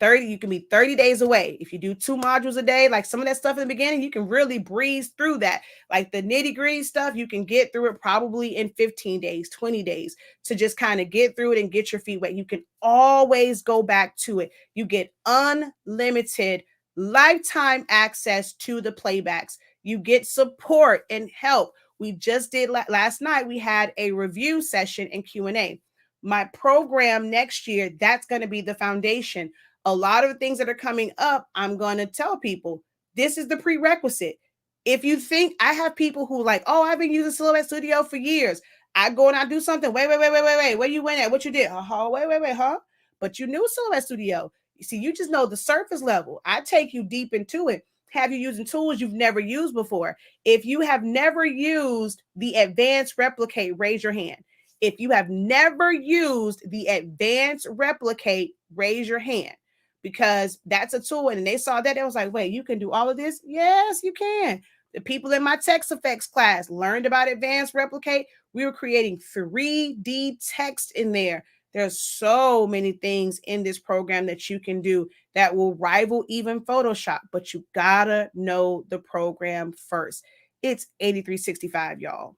You can be 30 days away. If you do 2 modules a day, like some of that stuff in the beginning, you can really breeze through that. Like the nitty-gritty stuff, you can get through it probably in 15 days, 20 days to just kind of get through it and get your feet wet. You can always go back to it. You get unlimited lifetime access to the playbacks. You get support and help. We just did last night, we had a review session and Q&A. My program next year, that's going to be the foundation. A lot of the things that are coming up, I'm going to tell people, this is the prerequisite. If you think, I have people who like, oh, I've been using Silhouette Studio for years. I go and I do something. Wait. Where you went at? What you did? Wait, huh? But you knew Silhouette Studio. You see, you just know the surface level. I take you deep into it. Have you using tools you've never used before? If you have never used the advanced replicate, raise your hand. If you have never used the advanced replicate, raise your hand. Because that's a tool. And they saw that. They was like, wait, you can do all of this? Yes, you can. The people in my text effects class learned about advanced replicate. We were creating 3D text in there. There's so many things in this program that you can do that will rival even Photoshop, but you gotta know the program first. It's 8365, y'all.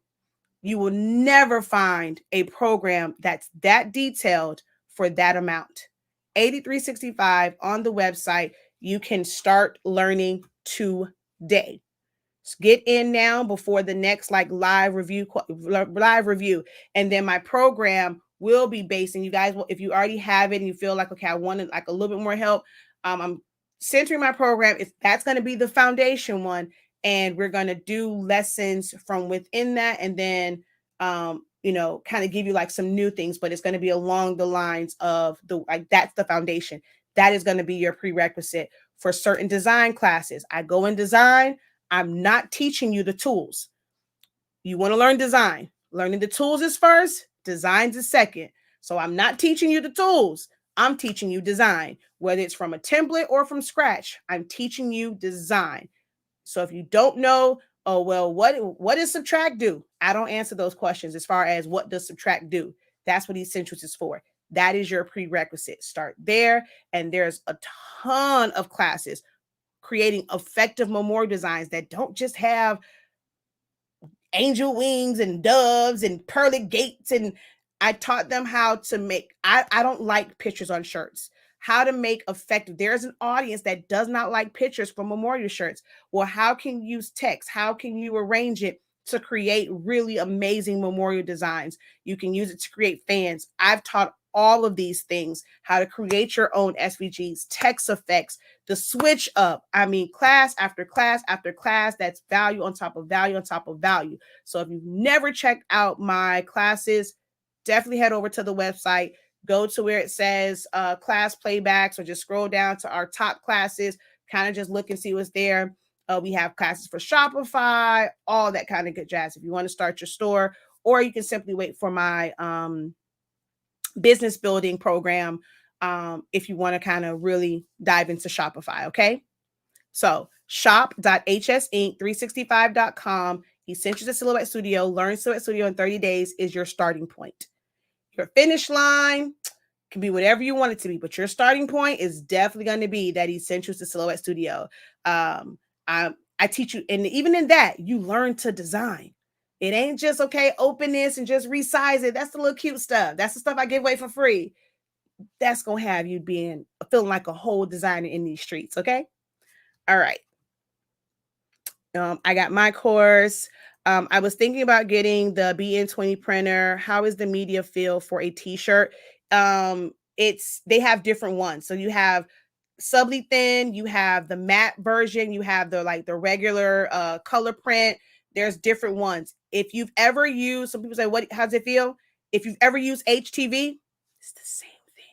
You will never find a program that's that detailed for that amount. 8365 on the website. You can start learning today. Get in now before the next like live review, and then my program will be based. And you guys will, if you already have it and you feel like, okay, I wanted like a little bit more help, I'm centering my program. If that's going to be the foundation one, and we're going to do lessons from within that, and then kind of give you like some new things, but it's going to be along the lines of the like that's the foundation. That is going to be your prerequisite for certain design classes. I go in design. I'm not teaching you the tools. You want to learn design. Learning the tools is first, designs is second. So I'm not teaching you the tools. I'm teaching you design, whether it's from a template or from scratch. I'm teaching you design. So if you don't know, oh, well, what does subtract do? I don't answer those questions as far as what does subtract do. That's what Essentials is for. That is your prerequisite. Start there. And there's a ton of classes creating effective memorial designs that don't just have angel wings and doves and pearly gates. And I taught them how to make, I don't like pictures on shirts. How to make effective. There's an audience that does not like pictures for memorial shirts. Well, how can you use text? How can you arrange it to create really amazing memorial designs? You can use it to create fans. I've taught all of these things, how to create your own SVGs, text effects, the switch up. I mean, class after class after class, that's value on top of value on top of value. So if you've never checked out my classes, definitely head over to the website, go to where it says class playbacks, or just scroll down to our top classes, kind of just look and see what's there. We have classes for Shopify, all that kind of good jazz. If you want to start your store, or you can simply wait for my business building program if you want to kind of really dive into Shopify. Okay. So shop.hsinc365.com, Essentials of Silhouette Studio, learn Silhouette Studio in 30 days is your starting point. Your finish line can be whatever you want it to be, but your starting point is definitely going to be that Essentials to Silhouette Studio. I teach you, and even in that, you learn to design. It ain't just, okay, open this and just resize it. That's the little cute stuff. That's the stuff I give away for free. That's going to have you feeling like a whole designer in these streets, okay? All right. I got my course. I was thinking about getting the BN20 printer. How is the media feel for a t-shirt? They have different ones. So you have subly thin, you have the matte version, you have the regular color print. There's different ones. If you've ever used, some people say, how's it feel? If you've ever used HTV, it's the same thing.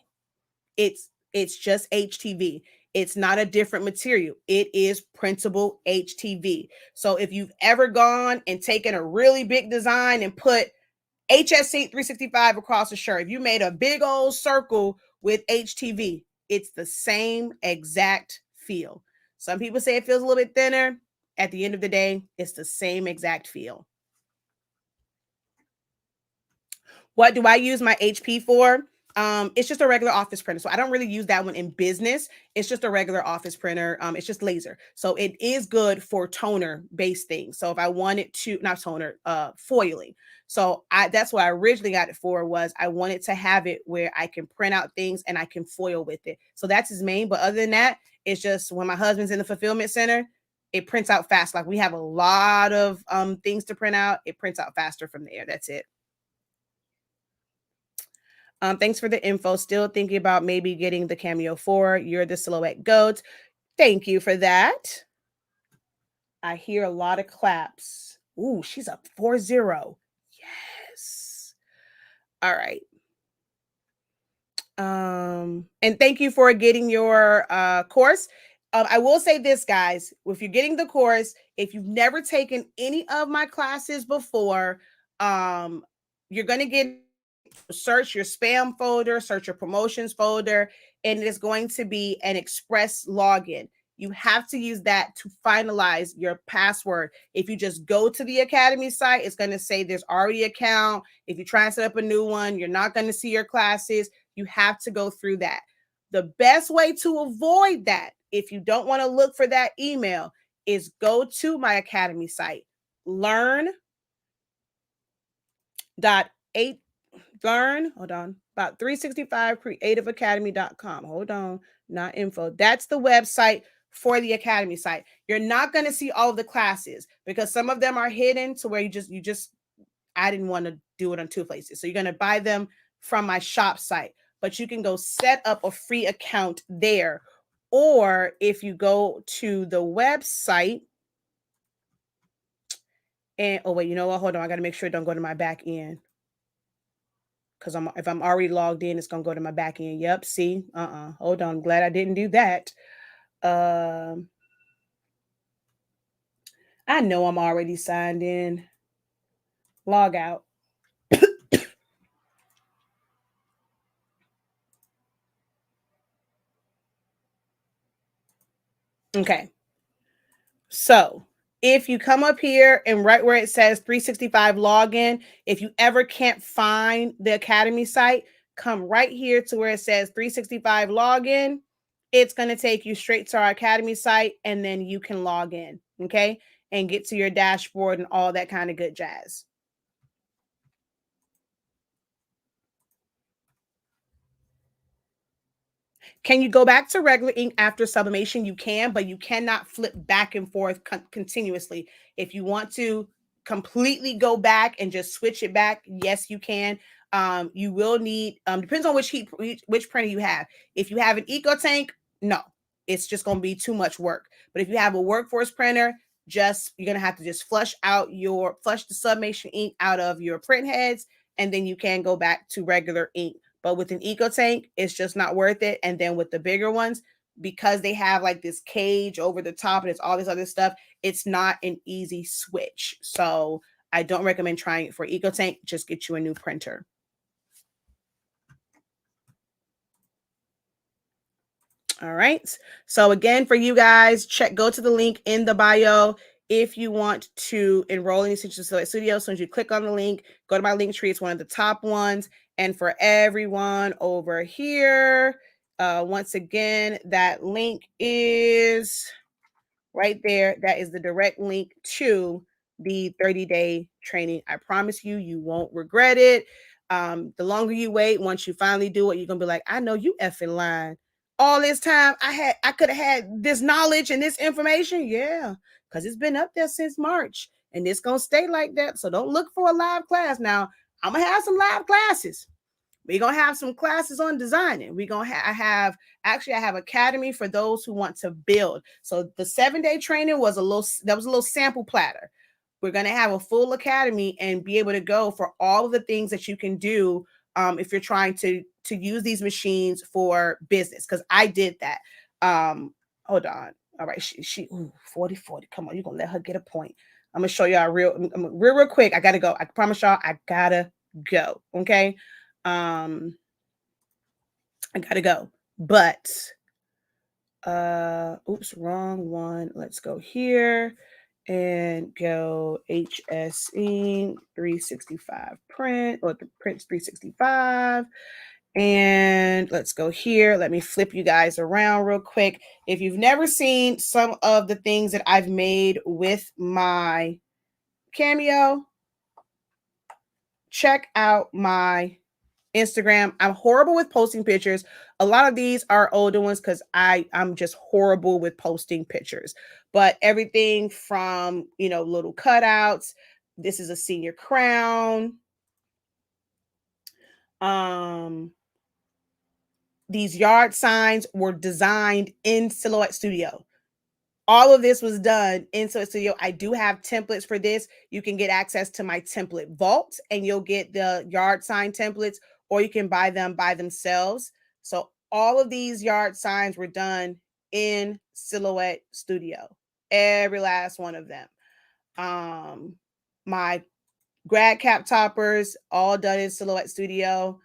It's just HTV. It's not a different material. It is printable HTV. So if you've ever gone and taken a really big design and put HSC 365 across the shirt, if you made a big old circle with HTV, it's the same exact feel. Some people say it feels a little bit thinner. At the end of the day, it's the same exact feel. What do I use my HP for? It's just a regular office printer. So I don't really use that one in business. It's just a regular office printer. It's just laser. So it is good for toner based things. So if I wanted to, not toner, foiling. So that's what I originally got it for, was I wanted to have it where I can print out things and I can foil with it. So that's his main. But other than that, it's just when my husband's in the fulfillment center, it prints out fast. Like we have a lot of things to print out. It prints out faster from there. That's it. Thanks for the info. Still thinking about maybe getting the Cameo 4. You're the silhouette goat. Thank you for that. I hear a lot of claps. Ooh, she's up 4-0. Yes. All right. And thank you for getting your course. I will say this, guys. If you're getting the course, if you've never taken any of my classes before, you're going to get, search your spam folder, search your promotions folder, and it is going to be an express login. You have to use that to finalize your password. If you just go to the Academy site, it's going to say there's already an account. If you try and set up a new one, you're not going to see your classes. You have to go through that. The best way to avoid that, if you don't want to look for that email, is go to my Academy site, hold on, about 365creativeacademy.com. Hold on, not info. That's the website for the Academy site. You're not going to see all of the classes because some of them are hidden to where I didn't want to do it on two places. So you're going to buy them from my shop site, but you can go set up a free account there. Or if you go to the website and, oh wait, you know what? Hold on. I got to make sure it don't go to my back end. Because if I'm already logged in, it's going to go to my back end. Yep. See, hold on. I'm glad I didn't do that. I know I'm already signed in. Log out. Okay. So if you come up here and right where it says 365 login, if you ever can't find the Academy site, come right here to where it says 365 login. It's going to take you straight to our Academy site and then you can log in, okay? And get to your dashboard and all that kind of good jazz. Can you go back to regular ink after sublimation? You can, but you cannot flip back and forth continuously. If you want to completely go back and just switch it back, yes, you can. You will need, depends on which printer you have. If you have an Eco Tank, no, it's just going to be too much work. But if you have a workforce printer, you're going to have to just flush the sublimation ink out of your print heads, and then you can go back to regular ink. But with an Eco Tank, it's just not worth it. And then with the bigger ones, because they have like this cage over the top and it's all this other stuff, it's not an easy switch. So I don't recommend trying it for Eco Tank. Just get you a new printer. All right. So again, for you guys, go to the link in the bio if you want to enroll in Essential Select Studio. As soon as you click on the link, go to my link tree. It's one of the top ones. And for everyone over here, once again, that link is right there. That is the direct link to the 30-day training. I promise you, you won't regret it. The longer you wait, once you finally do it, you're gonna be like, I know you effing lying. All this time I could have had this knowledge and this information. Yeah, because it's been up there since March and it's gonna stay like that. So don't look for a live class. Now, I'm gonna have some live classes. We're gonna have some classes on designing. I have Academy for those who want to build. So the 7-day training was a little sample platter. We're gonna have a full Academy and be able to go for all of the things that you can do if you're trying to use these machines for business. Because I did that. Hold on. All right, she 40. Come on, you're gonna let her get a point. I'm gonna show y'all real quick. I gotta go. I promise y'all, I gotta go. Okay. I gotta go. But oops, wrong one. Let's go here and go HS Ink 365 print, or the prints 365. And let's go here. Let me flip you guys around real quick. If you've never seen some of the things that I've made with my Cameo, check out my Instagram. I'm horrible with posting pictures. A lot of these are older ones because I'm just horrible with posting pictures. But everything from, little cutouts. This is a senior crown. These yard signs were designed in Silhouette Studio. All of this was done in Silhouette Studio. I do have templates for this. You can get access to my template vault and you'll get the yard sign templates, or you can buy them by themselves. So all of these yard signs were done in Silhouette Studio. Every last one of them. My grad cap toppers, all done in Silhouette Studio.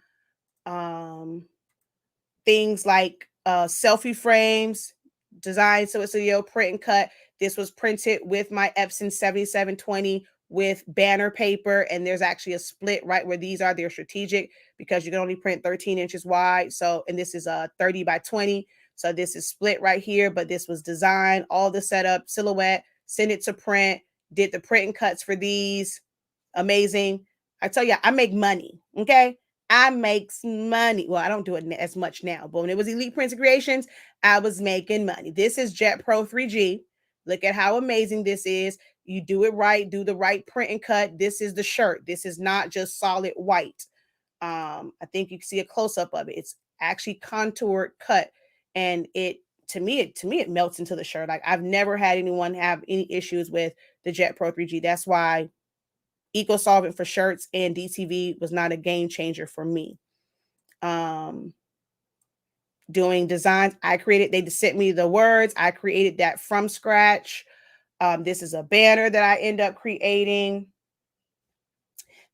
Things like selfie frames, design so studio print and cut. This was printed with my Epson 7720 with banner paper, and there's actually a split right where these are. They're strategic because you can only print 13 inches wide. So, and this is a 30 by 20. So this is split right here, but this was designed, all the setup, silhouette, send it to print, did the print and cuts for these. Amazing. I tell you, I make money. Okay. I make money. Well, I don't do it as much now, but when it was Elite Prints and Creations, I was making money. This is Jet Pro 3G. Look at how amazing this is. You do it right, do the right print and cut. This is the shirt. This is not just solid white. I think you can see a close-up of it. It's actually contoured cut, and it melts into the shirt. Like, I've never had anyone have any issues with the Jet Pro 3G. That's why Eco-solvent for shirts and DTV was not a game changer for me. Doing designs, they just sent me the words. I created that from scratch. This is a banner that I end up creating.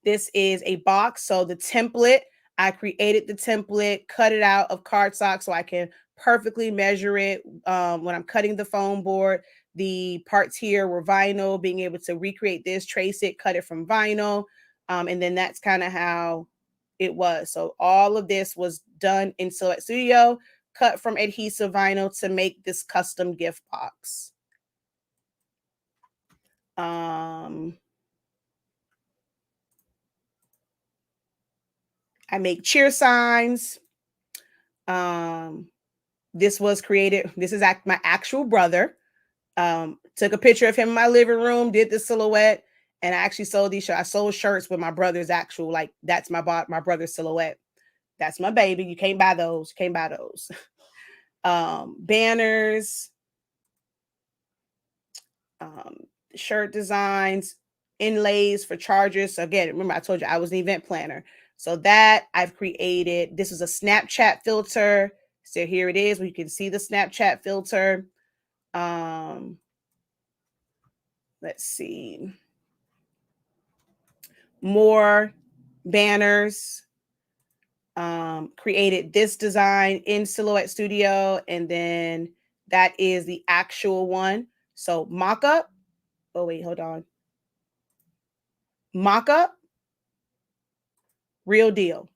This is a box. So the template, I created the template, cut it out of cardstock so I can perfectly measure it when I'm cutting the foam board. The parts here were vinyl, being able to recreate this, trace it, cut it from vinyl. And then that's kind of how it was. So all of this was done in Silhouette Studio, cut from adhesive vinyl to make this custom gift box. I make cheer signs. This was created. This is my actual brother. Took a picture of him in my living room, did the silhouette, and I actually sold these shirts. I sold shirts with my brother's actual, like, that's my brother's silhouette. That's my baby. You can't buy those. You can't buy those. Banners, shirt designs, inlays for chargers. So again, remember I told you I was an event planner. So that I've created. This is a Snapchat filter. So here it is. We can see the Snapchat filter. Let's see. More banners. Created this design in Silhouette Studio, and then that is the actual one. So mock-up. Oh, wait, hold on. Mock-up, real deal.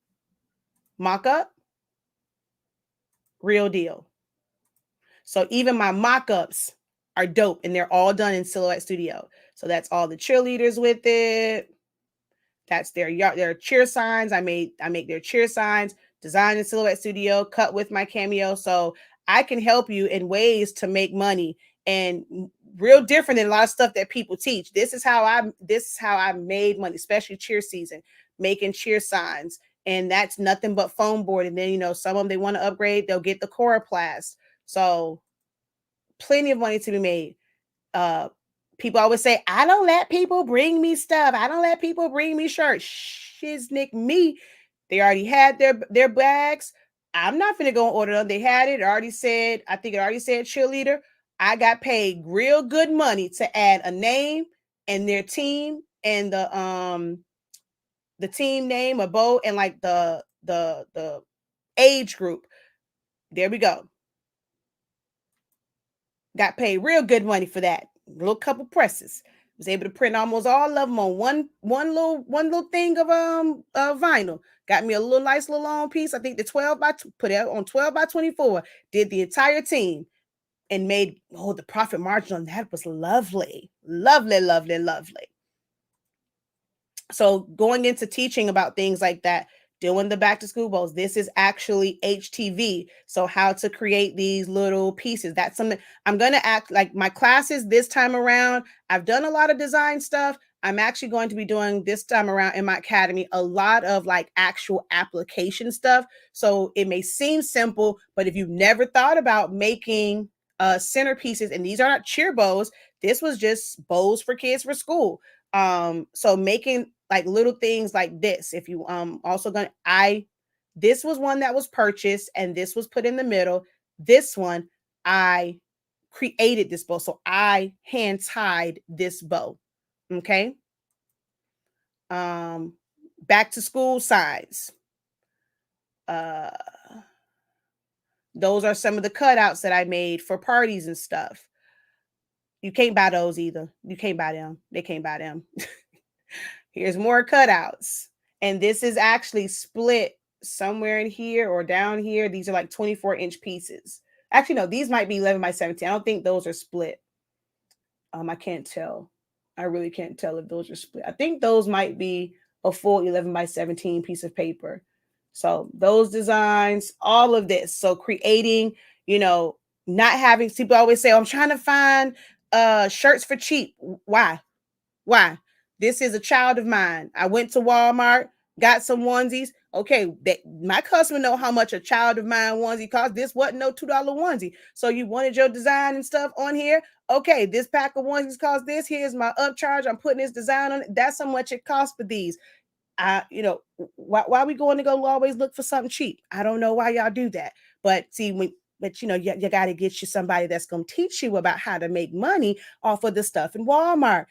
Mock-up, real deal. So even my mock-ups are dope, and they're all done in Silhouette Studio. So that's all the cheerleaders with it. That's their cheer signs. I make their cheer signs, designed in Silhouette Studio, cut with my Cameo. So I can help you in ways to make money, and real different than a lot of stuff that people teach. This is how I made money, especially cheer season, making cheer signs. And that's nothing but foam board. And then, some of them, they want to upgrade, they'll get the Coroplast. So plenty of money to be made. People always say, I don't let people bring me stuff. I don't let people bring me shirts. Shiznick me. They already had their bags. I'm not finna go and order them. They had it. I think it already said cheerleader. I got paid real good money to add a name and their team and the team name, a bow, and like the age group. There we go. Got paid real good money for that. A little couple presses. Was able to print almost all of them on one little thing of vinyl. Got me a nice little long piece. I think the 12 by put it on 12 by 24. Did the entire team and made the profit margin on that was lovely. Lovely, lovely, lovely. So going into teaching about things like that, doing the back to school bowls, this is actually HTV. So how to create these little pieces. That's something I'm going to act like my classes this time around. I've done a lot of design stuff. I'm actually going to be doing this time around in my academy a lot of like actual application stuff. So it may seem simple, but if you've never thought about making centerpieces, and these are not cheer bows, this was just bows for kids for school. So making like little things like this, if you also gonna this was one that was purchased and this was put in the middle. This one I created this bow, so I hand tied this bow. Okay. Back to school signs. Those are some of the cutouts that I made for parties and stuff. You can't buy those either. You can't buy them. They can't buy them. Here's more cutouts. And this is actually split somewhere in here or down here. These are like 24-inch pieces. Actually, no, these might be 11 by 17. I don't think those are split. I can't tell. I really can't tell if those are split. I think those might be a full 11 by 17 piece of paper. So those designs, all of this. So creating, not having people always say, oh, I'm trying to find shirts for cheap. Why? Why? This is a child of mine. I went to Walmart, got some onesies. Okay, my customer know how much a child of mine onesie cost. This wasn't no $2 onesie. So you wanted your design and stuff on here. Okay, this pack of onesies cost this. Here's my upcharge. I'm putting this design on it. That's how much it costs for these. Why we going to go always look for something cheap? I don't know why y'all do that. But see, you got to get you somebody that's going to teach you about how to make money off of the stuff in Walmart.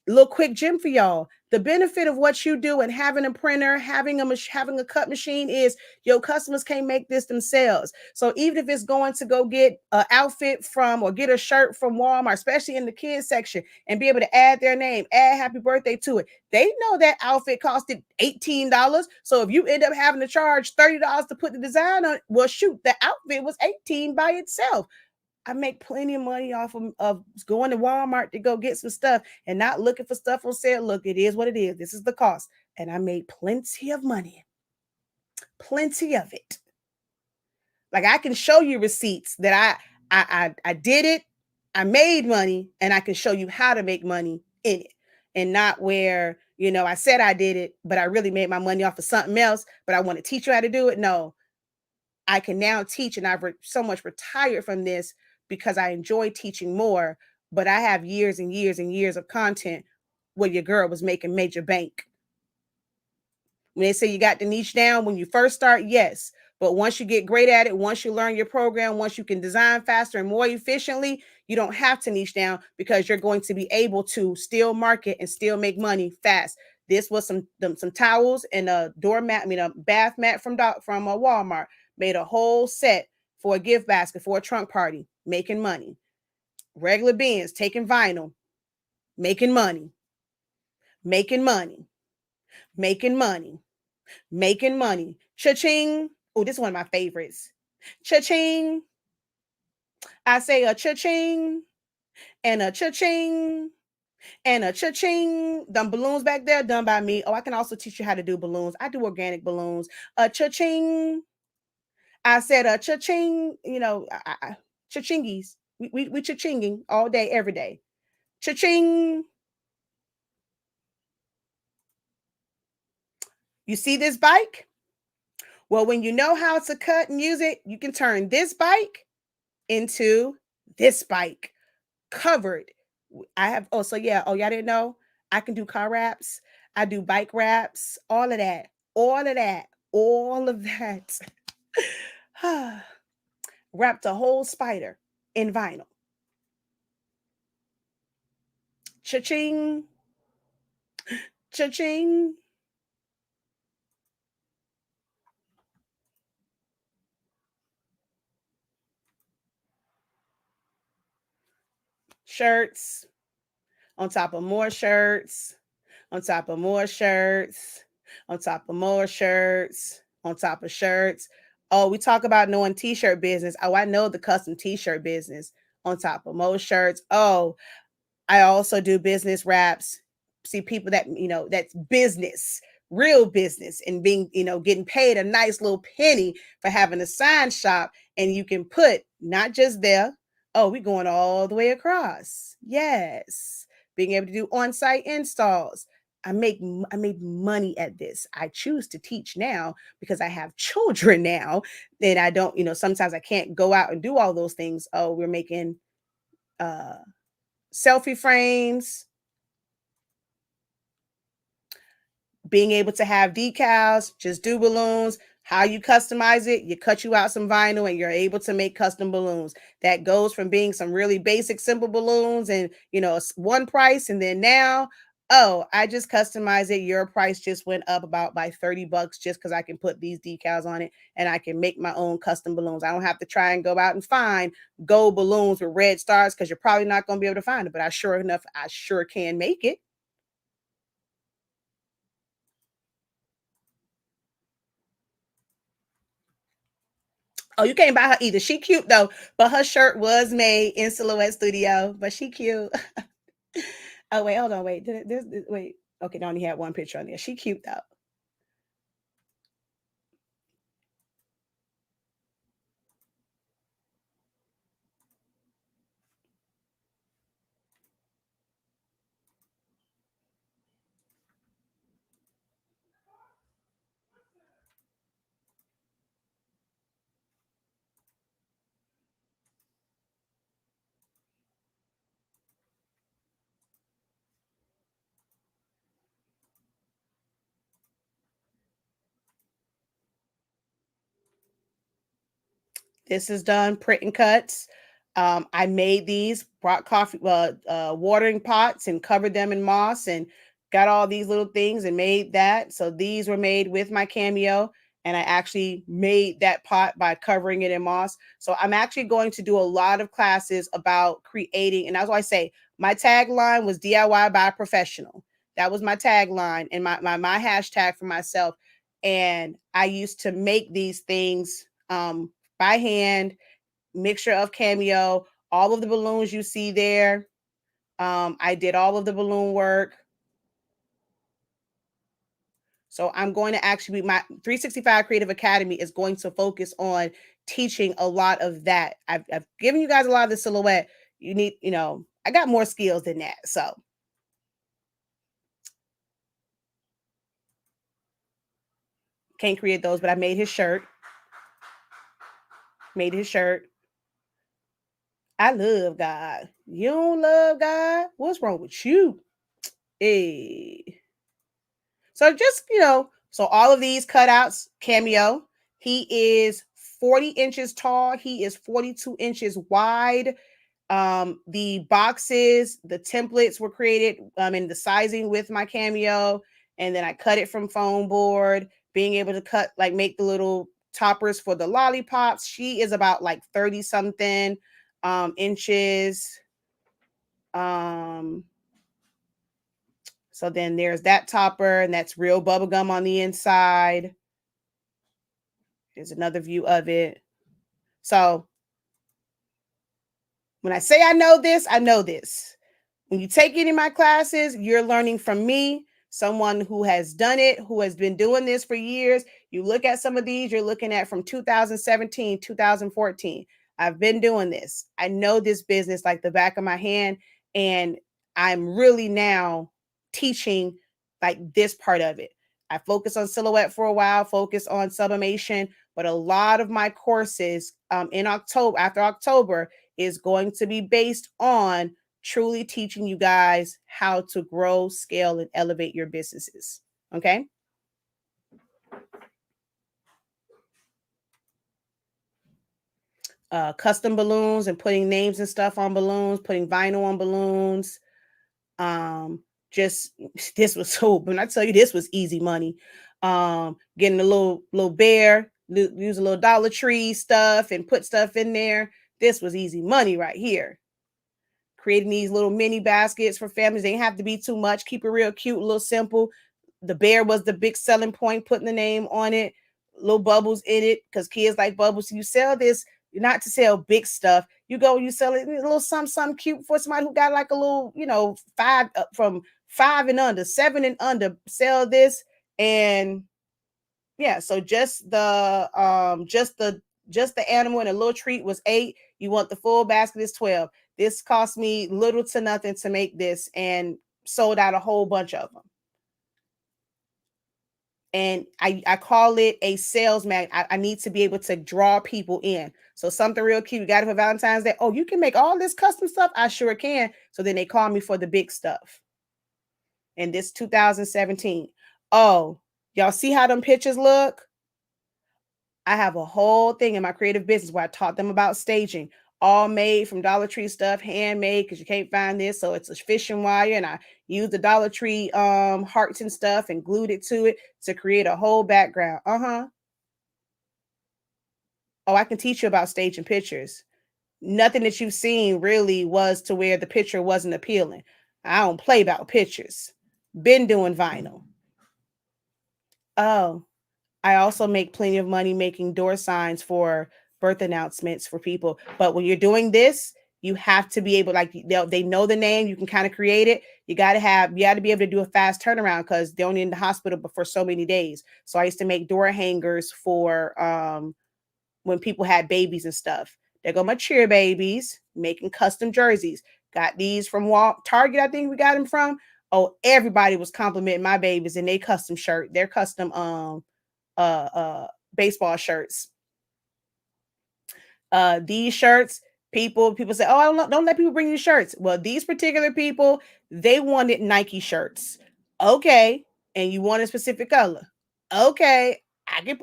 Little quick gem for y'all. The benefit of what you do and having a printer, having a cut machine is your customers can't make this themselves. So even if it's going to go get an outfit from or get a shirt from Walmart, especially in the kids section, and be able to add their name, add happy birthday to it, they know that outfit costed $18. So if you end up having to charge $30 to put the design on, well, shoot, the outfit was $18 by itself. I make plenty of money off of going to Walmart to go get some stuff and not looking for stuff on sale. Look, it is what it is. This is the cost. And I made plenty of money. Plenty of it. Like I can show you receipts that I did it, I made money, and I can show you how to make money in it. And not where, I said I did it, but I really made my money off of something else, but I want to teach you how to do it. No, I can now teach, and I've so much retired from this because I enjoy teaching more, but I have years and years and years of content where your girl was making major bank. When they say you got the niche down, when you first start, yes. But once you get great at it, once you learn your program, once you can design faster and more efficiently, you don't have to niche down because you're going to be able to still market and still make money fast. This was some towels and a doormat, a bath mat from Walmart. Made a whole set for a gift basket for a trunk party, making money. Regular bins, taking vinyl, making money. Making money. Making money. Making money. Cha-ching. Oh, this is one of my favorites. Cha-ching. I say a cha-ching and a cha-ching and a cha-ching. Them balloons back there done by me. Oh, I can also teach you how to do balloons. I do organic balloons. A cha-ching. I said a cha-ching, cha-chingies. We cha-chinging all day, every day. Cha-ching. You see this bike? Well, when you know how to cut and use it, you can turn this bike into this bike. Covered. Y'all didn't know? I can do car wraps. I do bike wraps, all of that. All of that. All of that. Wrapped a whole spider in vinyl. Cha-ching. Cha-ching. Shirts. On top of more shirts. On top of more shirts. On top of more shirts. On top of shirts. Oh, we talk about knowing t-shirt business. Oh, I know the custom t-shirt business. On top of most shirts. Oh, I also do business wraps. See people that, that's business, real business, and being, getting paid a nice little penny for having a sign shop. And you can put not just there. Oh, we're going all the way across. Yes. Being able to do on-site installs. I made money at this. I choose to teach now because I have children now. And I don't, sometimes I can't go out and do all those things. Oh, we're making selfie frames, being able to have decals, just do balloons. How you customize it, you cut you out some vinyl and you're able to make custom balloons. That goes from being some really basic, simple balloons and, one price. And then now Oh, I just customized it. Your price just went up about by $30 just because I can put these decals on it and I can make my own custom balloons. I don't have to try and go out and find gold balloons with red stars because you're probably not going to be able to find it. But I sure can make it. Oh, you can't buy her either. She cute though, but her shirt was made in Silhouette Studio, but she cute. Oh wait, hold on, wait. Wait. Okay, I only had one picture on there. She cute though. This is done print and cuts. I made these, brought coffee, watering pots and covered them in moss and got all these little things and made that. So these were made with my Cameo. And I actually made that pot by covering it in moss. So I'm actually going to do a lot of classes about creating. And that's why I say my tagline was DIY by a professional. That was my tagline and my hashtag for myself. And I used to make these things by hand, mixture of Cameo, all of the balloons you see there. I did all of the balloon work. So I'm going to actually my 365 Creative Academy is going to focus on teaching a lot of that. I've given you guys a lot of the silhouette. You need, I got more skills than that. So can't create those, but I made his shirt. Made his shirt. I love God. You don't love God? What's wrong with you? Hey. So just, so all of these cutouts, Cameo, he is 40 inches tall. He is 42 inches wide. The boxes, the templates were created in the sizing with my Cameo. And then I cut it from foam board, being able to make the little toppers for the lollipops. She is about like 30 something inches. So then there's that topper, and that's real bubble gum on the inside. Here's another view of it. So when I say I know this, I know this. When you take any of my classes, you're learning from me, someone who has done it, who has been doing this for years. You look at some of these, you're looking at from 2017, 2014. I've been doing this. I know this business like the back of my hand, and I'm really now teaching like this part of it. I focus on silhouette for a while, focus on sublimation, but a lot of my courses in October, after October, is going to be based on truly teaching you guys how to grow, scale, and elevate your businesses. Okay. Custom balloons and putting names and stuff on balloons, putting vinyl on balloons. Just this was so when I tell you this was easy money. Getting a little bear, use a little Dollar Tree stuff and put stuff in there. This was easy money right here. Creating these little mini baskets for families. They didn't have to be too much. Keep it real cute, a little simple. The bear was the big selling point, putting the name on it, little bubbles in it, because kids like bubbles. So you sell this, not to sell big stuff. You go, you sell it a little something cute for somebody who got like a little, from 5 and under, 7 and under, sell this. And yeah, so just the animal and a little treat was 8. You want the full basket is 12. This cost me little to nothing to make this and sold out a whole bunch of them. And I call it a sales mag. I need to be able to draw people in. So something real cute. You got it for Valentine's Day. Oh, you can make all this custom stuff? I sure can. So then they call me for the big stuff. And this 2017. Oh, y'all see how them pictures look? I have a whole thing in my creative business where I taught them about staging. all made from Dollar Tree stuff, handmade because you can't find this. So it's a fishing wire, and I used the Dollar Tree hearts and stuff and glued it to it to create a whole background. Uh-huh. Oh, I can teach you about staging pictures. Nothing that you've seen really was to where the picture wasn't appealing. I don't play about pictures. Been doing vinyl. Oh, I also make plenty of money making door signs for birth announcements for people. But when you're doing this, you have to be able, like, they know the name, you can kind of create it. You got to be able to do a fast turnaround because they're only in the hospital for so many days. So I used to make door hangers for when people had babies and stuff. There go my cheer babies, making custom jerseys. Got these from Target, I think we got them from. Oh, everybody was complimenting my babies in their custom baseball shirts. These shirts, people say, "Oh, don't let people bring you shirts." Well, these particular people, they wanted Nike shirts. Okay, and you want a specific color. Okay, I can,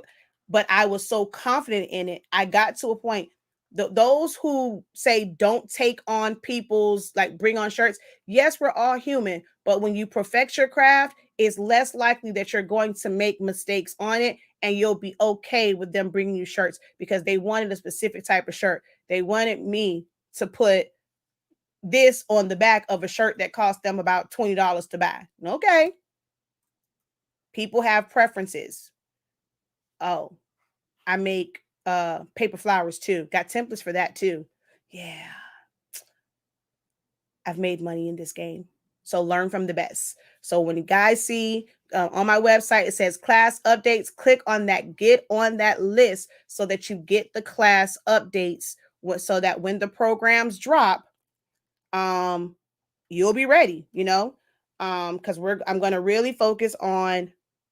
but I was so confident in it. I got to a point. Those who say don't take on people's, like, bring on shirts. Yes, we're all human, but when you perfect your craft, it's less likely that you're going to make mistakes on it, and you'll be okay with them bringing you shirts because they wanted a specific type of shirt. They wanted me to put this on the back of a shirt that cost them about $20 to buy. Okay. People have preferences. Oh, I make paper flowers too. Got templates for that too. Yeah. I've made money in this game. So learn from the best. So when you guys see on my website, it says class updates, click on that, get on that list so that you get the class updates so that when the programs drop, you'll be ready, because I'm going to really focus on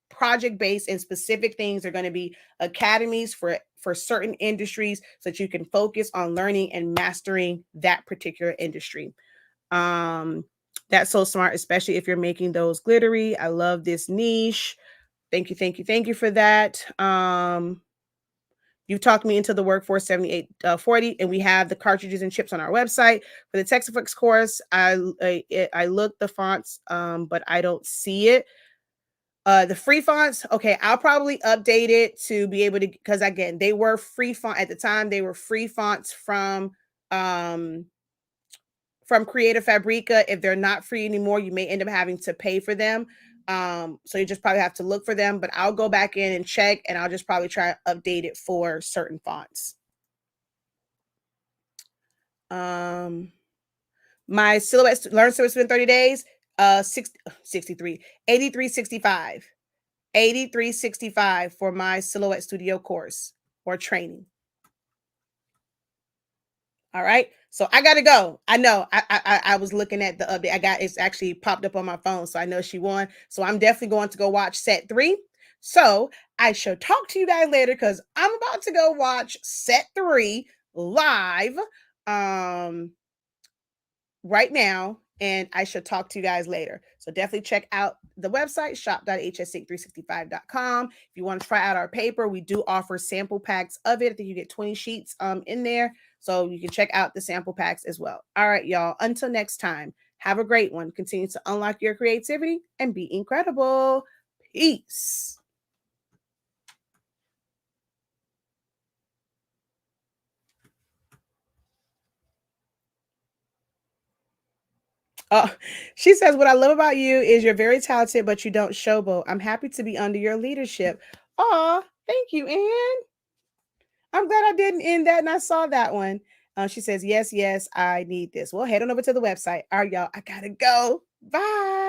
project based and specific things. Are going to be academies for certain industries so that you can focus on learning and mastering that particular industry. That's so smart, especially if you're making those glittery. I love this niche. Thank you, thank you, thank you for that. You've talked me into the Workforce 7840, and we have the cartridges and chips on our website. For the Textbooks course, I looked the fonts, but I don't see it. The free fonts, okay, I'll probably update it to be able to, because again, they were free font at the time. They were free fonts from Creative Fabrica. If they're not free anymore, you may end up having to pay for them. So you just probably have to look for them, but I'll go back in and check, and I'll just probably try to update it for certain fonts. My silhouette, learn silhouette in 30 days, 63, 8365. 8365 for my Silhouette Studio course or training. All right. So I gotta go. I know. I was looking at the update. It's actually popped up on my phone, so I know she won. So I'm definitely going to go watch set 3. So I shall talk to you guys later because I'm about to go watch set 3 live right now, and I shall talk to you guys later. So definitely check out the website, shop.hsync365.com. If you want to try out our paper, we do offer sample packs of it. I think you get 20 sheets in there. So you can check out the sample packs as well. All right, y'all. Until next time, have a great one. Continue to unlock your creativity and be incredible. Peace. Oh, she says, what I love about you is you're very talented, but you don't showboat. I'm happy to be under your leadership. Oh, thank you, Anne. I'm glad I didn't end that and I saw that one. She says, yes, I need this. Well, head on over to the website. All right, y'all, I gotta go. Bye.